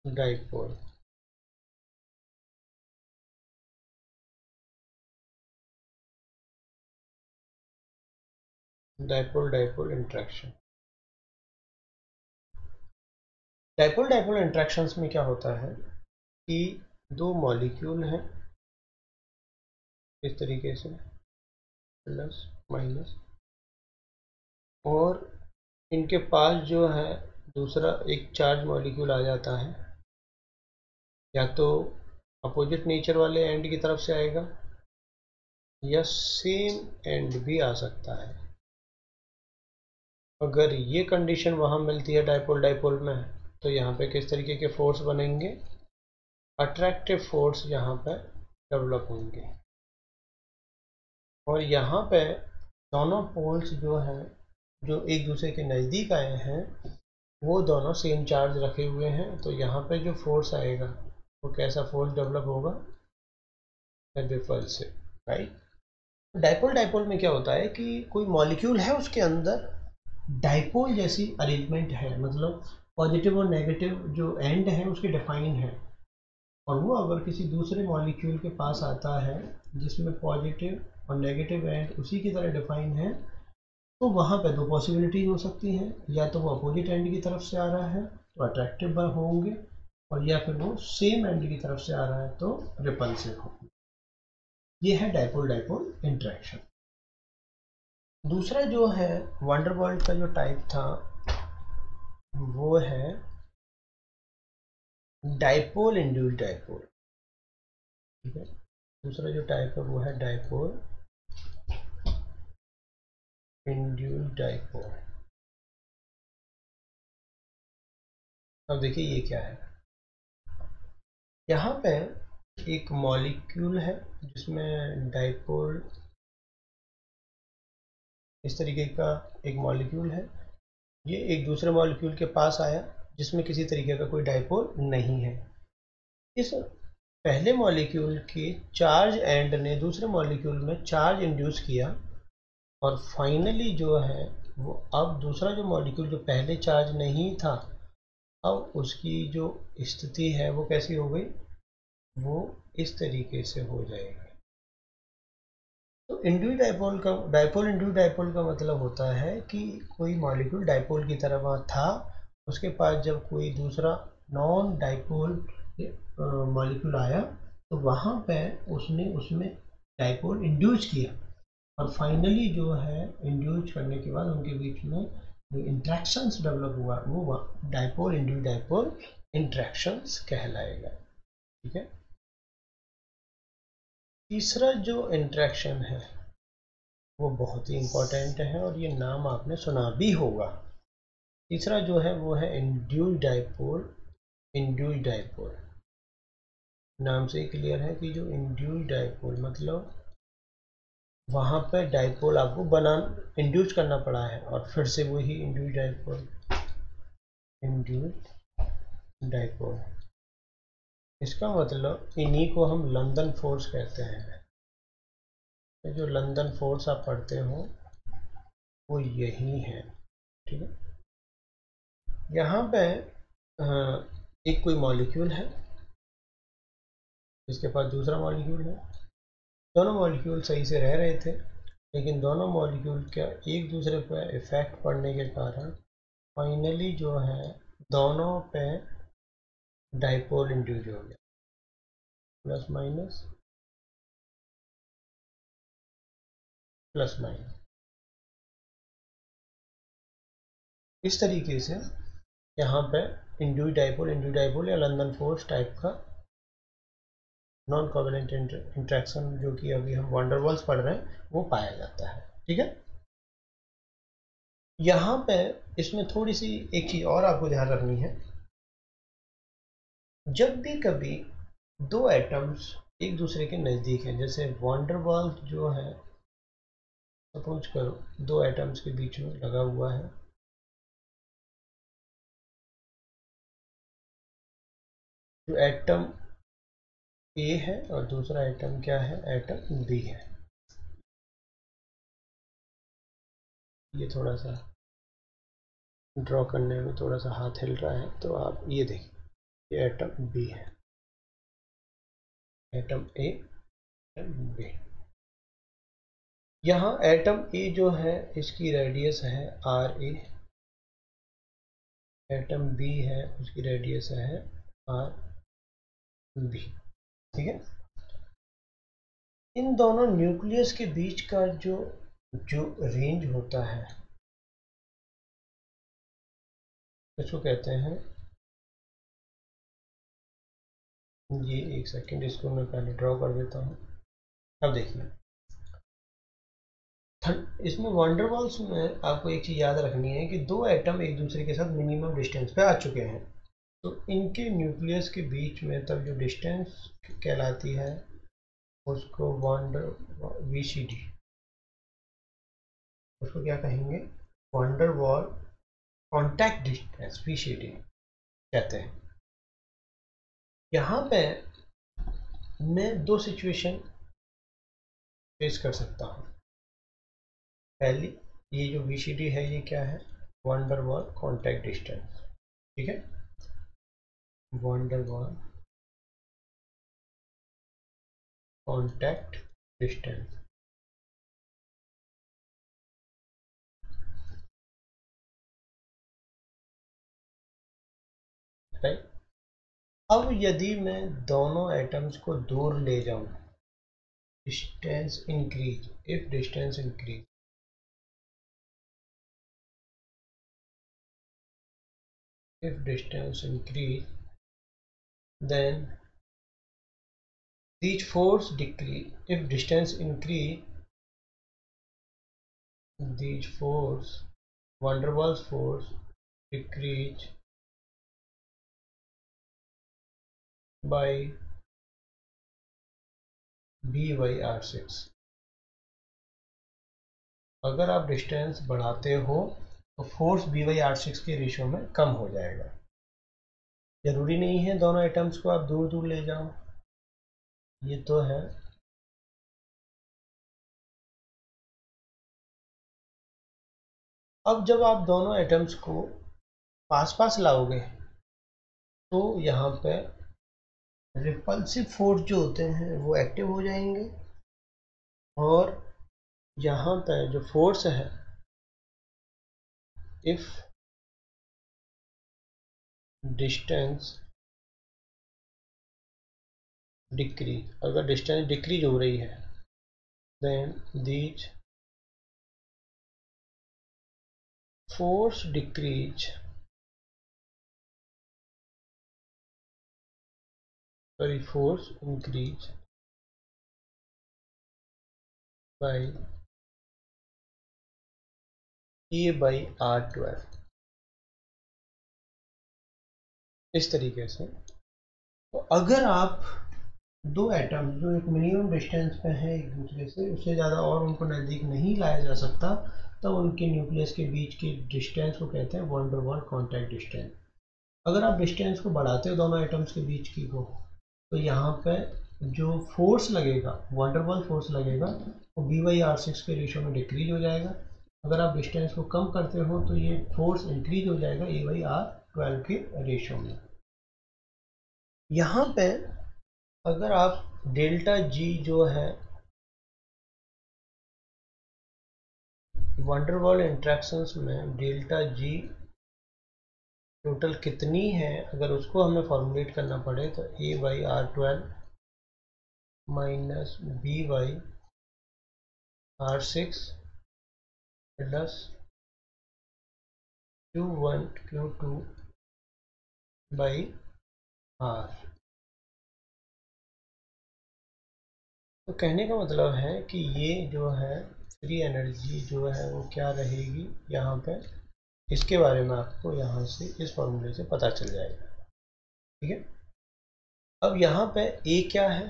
[SPEAKER 1] dipole. Dipole dipole interaction, dipole dipole interactions में क्या होता है कि दो मॉलिक्यूल हैं इस तरीके से, प्लस माइनस, और इनके पास जो है दूसरा एक चार्ज मॉलिक्यूल आ जाता है, या तो अपोजिट नेचर वाले एंड की तरफ से आएगा या सेम एंड भी आ सकता है। अगर ये कंडीशन वहाँ मिलती है डाइपोल डाइपोल में तो यहाँ पे किस तरीके के फोर्स बनेंगे, अट्रैक्टिव फोर्स यहाँ पे डेवलप होंगे, और यहाँ पे दोनों पोल्स जो हैं जो एक दूसरे के नज़दीक आए हैं वो दोनों सेम चार्ज रखे हुए हैं, तो यहाँ पे जो फोर्स आएगा वो कैसा फोर्स डेवलप होगा, रिपल्सिव, राइट। डाइपोल डाइपोल में क्या होता है कि कोई मॉलिक्यूल है, उसके अंदर डाइपोल जैसी अरेंजमेंट है, मतलब पॉजिटिव और नेगेटिव जो एंड है उसके डिफाइन है, और वो अगर किसी दूसरे मॉलिक्यूल के पास आता है जिसमें पॉजिटिव और नेगेटिव एंड उसी की तरह डिफाइन है, तो वहाँ पे दो पॉसिबिलिटीज हो सकती हैं, या तो वो अपोजिट एंड की तरफ से आ रहा है तो अट्रैक्टिव होंगे, और या फिर वो सेम एंड की तरफ से आ रहा है तो रिपल्सिव होंगे। ये है डाइपोल डाइपोल इंटरेक्शन। दूसरा जो है वंडरवर्ल्ड का जो टाइप था वो है डाइपोल इंड्यूस्ड डाइपोल। ठीक है, दूसरा जो टाइप है वो है डाइपोल इंड्यूस्ड डाइपोल। अब देखिए ये क्या है। यहाँ पे एक मॉलिक्यूल है जिसमें डाइपोल, इस तरीके का एक मॉलिक्यूल है, ये एक दूसरे मॉलिक्यूल के पास आया जिसमें किसी तरीके का कोई डाइपोल नहीं है। इस पहले मॉलिक्यूल के चार्ज एंड ने दूसरे मॉलिक्यूल में चार्ज इंड्यूस किया, और फाइनली जो है वो अब दूसरा जो मॉलिक्यूल जो पहले चार्ज नहीं था, अब उसकी जो स्थिति है वो कैसी हो गई, वो इस तरीके से हो जाएगी। तो इंड्यूस डाइपोल का, डाइपोल इंड्यूस डाइपोल का मतलब होता है कि कोई मॉलिक्यूल डाइपोल की तरह वहाँ था, उसके पास जब कोई दूसरा नॉन डाइपोल मॉलिक्यूल आया तो वहाँ पे उसने उसमें डाइपोल इंड्यूस किया, और फाइनली जो है इंड्यूस करने के बाद उनके बीच में जो इंट्रैक्शंस डेवलप हुआ वो डाइपोल इंड्यूस डाइपोल इंट्रैक्शंस कहलाएगा। ठीक है, तीसरा जो इंट्रैक्शन है वो बहुत ही इम्पोर्टेंट है, और ये नाम आपने सुना भी होगा। तीसरा जो है वो है इंड्यूस्ड डाइपोल। इंड्यूस्ड डाइपोल नाम से ही क्लियर है कि जो इंड्यूस्ड डाइपोल मतलब वहाँ पे डाइपोल आपको इंड्यूस करना पड़ा है, और फिर से वही इंड्यूस्ड डाइपोल। इंड्यूस्ड डाइपोल, इसका मतलब इन्हीं को हम लंदन फोर्स कहते हैं। जो लंदन फोर्स आप पढ़ते हो वो यही है। ठीक है, यहाँ पे एक कोई मॉलिक्यूल है जिसके पास दूसरा मॉलिक्यूल है, दोनों मॉलिक्यूल सही से रह रहे थे, लेकिन दोनों मॉलिक्यूल का एक दूसरे पर इफेक्ट पड़ने के कारण फाइनली जो है दोनों पे डाइपोल इंड्यूस हो गया, प्लस माइनस प्लस माइनस। इस तरीके से यहाँ पे इंड्यूस डाइपोल या लंदन फोर्स टाइप का नॉन कोवेलेंट इंट्रैक्शन जो कि अभी हम वंडरवॉल्स पढ़ रहे हैं वो पाया जाता है। ठीक है, यहाँ पे इसमें थोड़ी सी एक चीज और आपको ध्यान रखनी है। जब भी कभी दो एटम्स एक दूसरे के नज़दीक हैं, जैसे वंडरवॉल्स जो है सपोज करो दो एटम्स के बीच में लगा हुआ है, जो एटम ए है और दूसरा एटम क्या है, एटम बी है। ये थोड़ा सा ड्रॉ करने में थोड़ा सा हाथ हिल रहा है, तो आप ये देखिए ये एटम बी है, एटम ए, एटम बी। यहाँ एटम ए जो है इसकी रेडियस है आर ए, एटम बी है उसकी रेडियस है आर बी। ठीक है, इन दोनों न्यूक्लियस के बीच का जो जो रेंज होता है इसको कहते हैं, ये एक सेकंड इसको मैं पहले ड्रॉ कर देता हूँ। अब देखिए इसमें वंडरवॉल्स में आपको एक चीज़ याद रखनी है कि दो एटम एक दूसरे के साथ मिनिमम डिस्टेंस पे आ चुके हैं, तो इनके न्यूक्लियस के बीच में तब जो डिस्टेंस कहलाती है उसको वंडर वीसीडी, उसको क्या कहेंगे, वंडरवॉल कॉन्टैक्ट डिस्टेंस वीसीडी कहते हैं। यहाँ पे मैं दो सिचुएशन ट्रेस कर सकता हूँ। पहली ये जो VCD है ये क्या है, van der Waal contact distance, ठीक है, van der Waal contact distance. Right, अब यदि मैं दोनों एटम्स को दूर ले जाऊं, distance increase, if distance increase, if distance increase then these force decrease, if distance increase these force van der Waals force decrease by V/R6। अगर आप डिस्टेंस बढ़ाते हो तो फोर्स V/R6 के रेशियो में कम हो जाएगा। जरूरी नहीं है दोनों एटम्स को आप दूर दूर ले जाओ, ये तो है। अब जब आप दोनों एटम्स को पास पास लाओगे तो यहाँ पे रिपल्सिव फोर्स जो होते हैं वो एक्टिव हो जाएंगे, और यहाँ पे जो फोर्स है, इफ डिस्टेंस डिक्रीज, अगर डिस्टेंस डिक्रीज हो रही है then these force decrease, sorry force increase by A/R12। इस तरीके से तो अगर आप दो एटम जो एक मिनिमम डिस्टेंस पे है एक दूसरे से, उससे ज़्यादा और उनको नज़दीक नहीं लाया जा सकता, तो उनके न्यूक्लियस के बीच की डिस्टेंस को कहते हैं van der Waal contact distance. अगर आप डिस्टेंस को बढ़ाते हो दोनों एटम्स के बीच की को, तो यहाँ पे जो फोर्स लगेगा, van der Waal फोर्स लगेगा, वो V/R6 के रेशियो में डिक्रीज हो जाएगा। अगर आप डिस्टेंस को कम करते हो तो ये फोर्स इंक्रीज हो जाएगा A/R12 के रेशियो में। यहाँ पे अगर आप डेल्टा G जो है van der Waal इंट्रैक्शंस में डेल्टा G टोटल कितनी है, अगर उसको हमें फॉर्मुलेट करना पड़े तो A/R12 minus B/R6 plus Q1 Q2 by R। तो कहने का मतलब है कि ये जो है फ्री एनर्जी जो है वो क्या रहेगी यहाँ पे, इसके बारे में आपको यहाँ से इस फॉर्मूले से पता चल जाएगा, ठीक है। अब यहाँ पे A क्या है,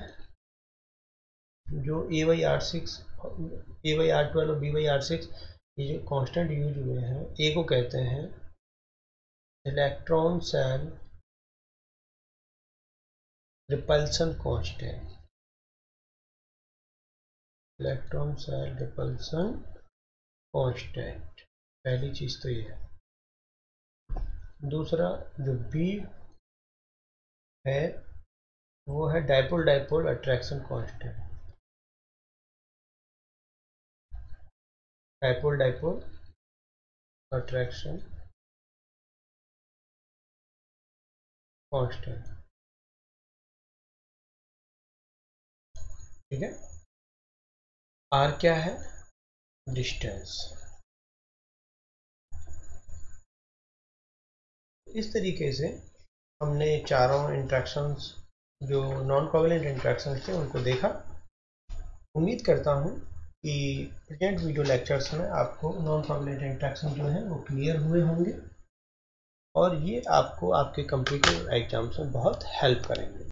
[SPEAKER 1] जो A/R6, A/R12 और B/R6 ये जो कांस्टेंट यूज हुए हैं, A को कहते हैं electron shell repulsion constant, electron shell repulsion constant, पहली चीज तो ये है। दूसरा जो B है वो है dipole dipole attraction constant, dipole dipole attraction constant, ठीक है। R क्या है, डिस्टेंस। इस तरीके से हमने चारों इंट्रैक्शंस जो नॉन कोवैलेंट इंट्रैक्शंस थे उनको देखा। उम्मीद करता हूँ कि प्रेजेंट वीडियो लेक्चर्स में आपको नॉन कोवैलेंट इंट्रैक्शन जो है वो क्लियर हुए होंगे, और ये आपको आपके कॉम्पिटिटिव एग्जाम्स में बहुत हेल्प करेंगे।